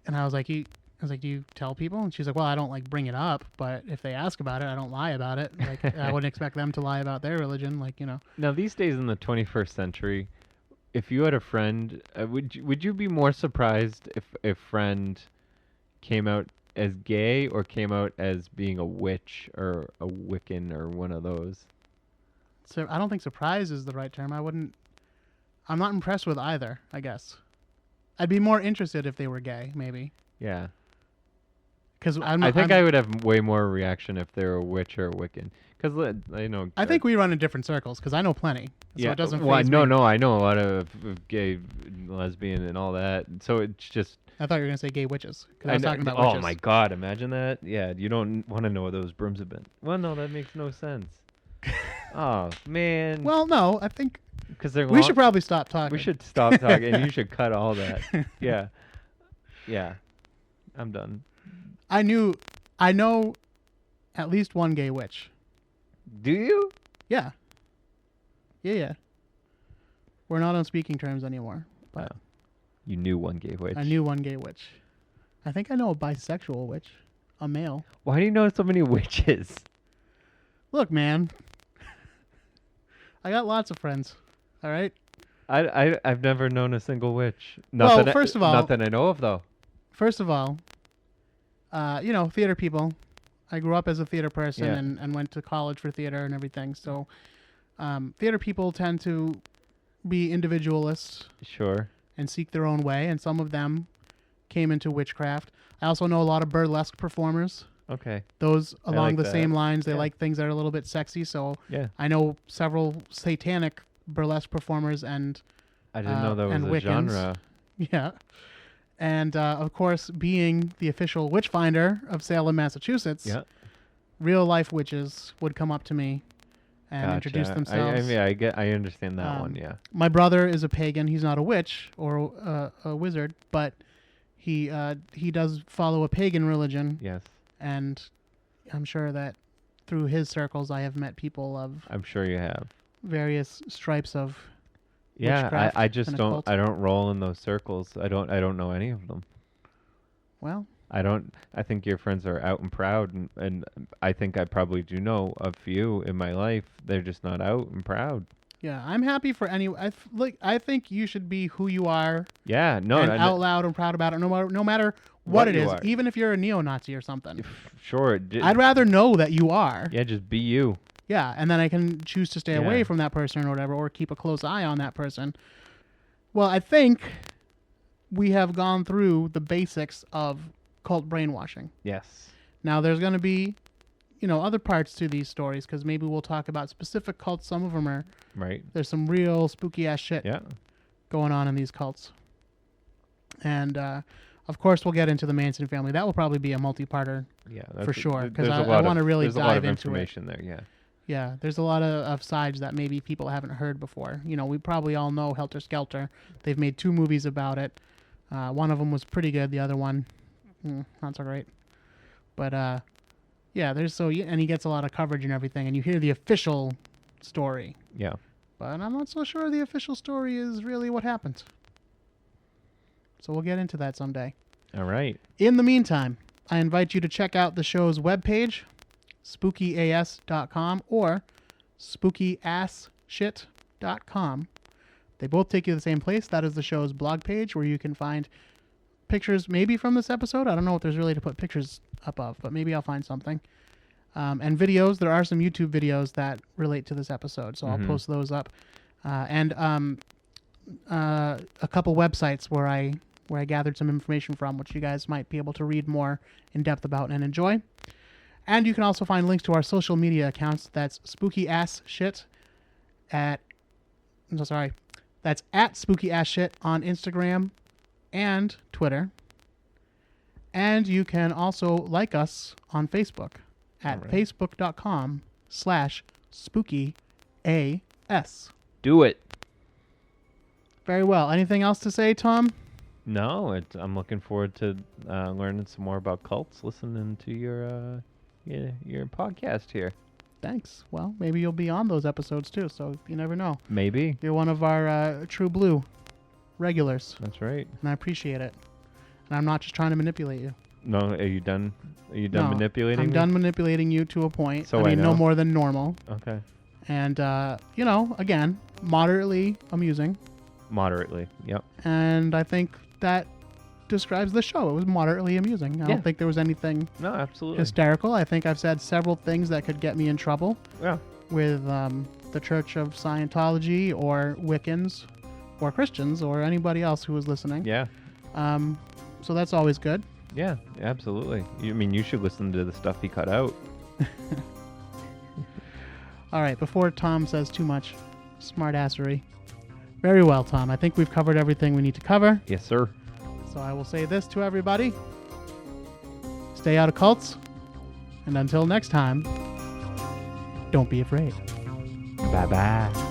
was like, do you tell people? And she's like, well, I don't like bring it up, but if they ask about it, I don't lie about it. Like I wouldn't expect them to lie about their religion, like. Now these days in the 21st century, if you had a friend, would you be more surprised if a friend came out as gay or came out as being a witch or a Wiccan or one of those? So I don't think surprise is the right term. I'm not impressed with either, I guess. I'd be more interested if they were gay, maybe. Yeah. Because I think I would have way more reaction if they were a witch or a Wiccan. Because I know. I think we run in different circles because I know plenty. So yeah. it doesn't Well, faze no, me. I know a lot of gay, lesbian, and all that. So it's just. I thought you were going to say gay witches. Because I was talking about witches. Oh my God! Imagine that. Yeah, you don't want to know where those brooms have been. Well, no, that makes no sense. Oh man. Well, no, I think because they're. We should probably stop talking. We should stop talking, and you should cut all that. Yeah. I'm done. I know at least one gay witch. Do you? Yeah. Yeah. We're not on speaking terms anymore. But you knew one gay witch. I knew one gay witch. I think I know a bisexual witch. A male. Why do you know so many witches? Look, man. I got lots of friends. All right? I've never known a single witch. Well, first of all... Not that I know of, though. First of all, theater people. I grew up as a theater person and went to college for theater and everything. So theater people tend to be individualists. Sure. And seek their own way. And some of them came into witchcraft. I also know a lot of burlesque performers. Okay. Those along the same lines. They Yeah. like things that are a little bit sexy. So Yeah. I know several satanic burlesque performers and I didn't know that was a Wiccans. genre. Yeah. And, of course, being the official witch finder of Salem, Massachusetts, real life witches would come up to me and introduce themselves. I understand that one, yeah. My brother is a pagan. He's not a witch or a wizard, but he does follow a pagan religion. Yes. And I'm sure that through his circles I have met people of... I'm sure you have. ...various stripes of... Yeah, I just don't. I don't roll in those circles. I don't know any of them. Well, I don't. I think your friends are out and proud, and I think I probably do know a few in my life. They're just not out and proud. Yeah, I'm happy for any. I think you should be who you are. Yeah, no, and out loud and proud about it. No matter what it is, are. Even if you're a neo-Nazi or something. Sure. I'd rather know that you are. Yeah, just be you. Yeah, and then I can choose to stay away from that person or whatever, or keep a close eye on that person. Well, I think we have gone through the basics of cult brainwashing. Yes. Now, there's going to be, other parts to these stories, because maybe we'll talk about specific cults. Some of them are... Right. There's some real spooky-ass shit going on in these cults. And, of course, we'll get into the Manson family. That will probably be a multi-parter for sure, because I want to really dive into it. There's a lot of information there, yeah. Yeah, there's a lot of sides that maybe people haven't heard before. We probably all know Helter Skelter. They've made 2 movies about it. One of them was pretty good. The other one, not so great. But, and he gets a lot of coverage and everything. And you hear the official story. Yeah. But I'm not so sure the official story is really what happened. So we'll get into that someday. All right. In the meantime, I invite you to check out the show's webpage, spookyas.com or spookyasshit.com. They both take you to the same place. That is the show's blog page where you can find pictures maybe from this episode. I don't know what there's really to put pictures up of, but maybe I'll find something. And videos. There are some YouTube videos that relate to this episode, so I'll post those up. And a couple websites where I gathered some information from, which you guys might be able to read more in depth about and enjoy. And you can also find links to our social media accounts. That's Spooky Ass Shit at no, sorry. That's at Spooky Ass Shit on Instagram and Twitter. And you can also like us on Facebook at facebook.com/spookyas. Do it. Very well. Anything else to say, Tom? No, I'm looking forward to learning some more about cults, listening to your podcast here. Thanks. Well, maybe you'll be on those episodes too, so you never know. Maybe. You're one of our True Blue regulars, That's right. and I appreciate it. And I'm not just trying to manipulate you. No, are you done? Are you No, done manipulating I'm me? done manipulating you to a point. So I mean, I no know. more than normal. Okay. And, again, moderately amusing. Moderately. Yep. And I think that describes the show. It was moderately amusing. I Yeah. don't think there was anything No, absolutely. hysterical. I think I've said several things that could get me in trouble Yeah. with the Church of Scientology or Wiccans or Christians or anybody else who was listening. Yeah. So that's always good. Yeah. Absolutely. You should listen to the stuff he cut out. All right, before Tom says too much smartassery. Very well, Tom. I think we've covered everything we need to cover. Yes, sir. So I will say this to everybody. Stay out of cults. And until next time, don't be afraid. Bye-bye.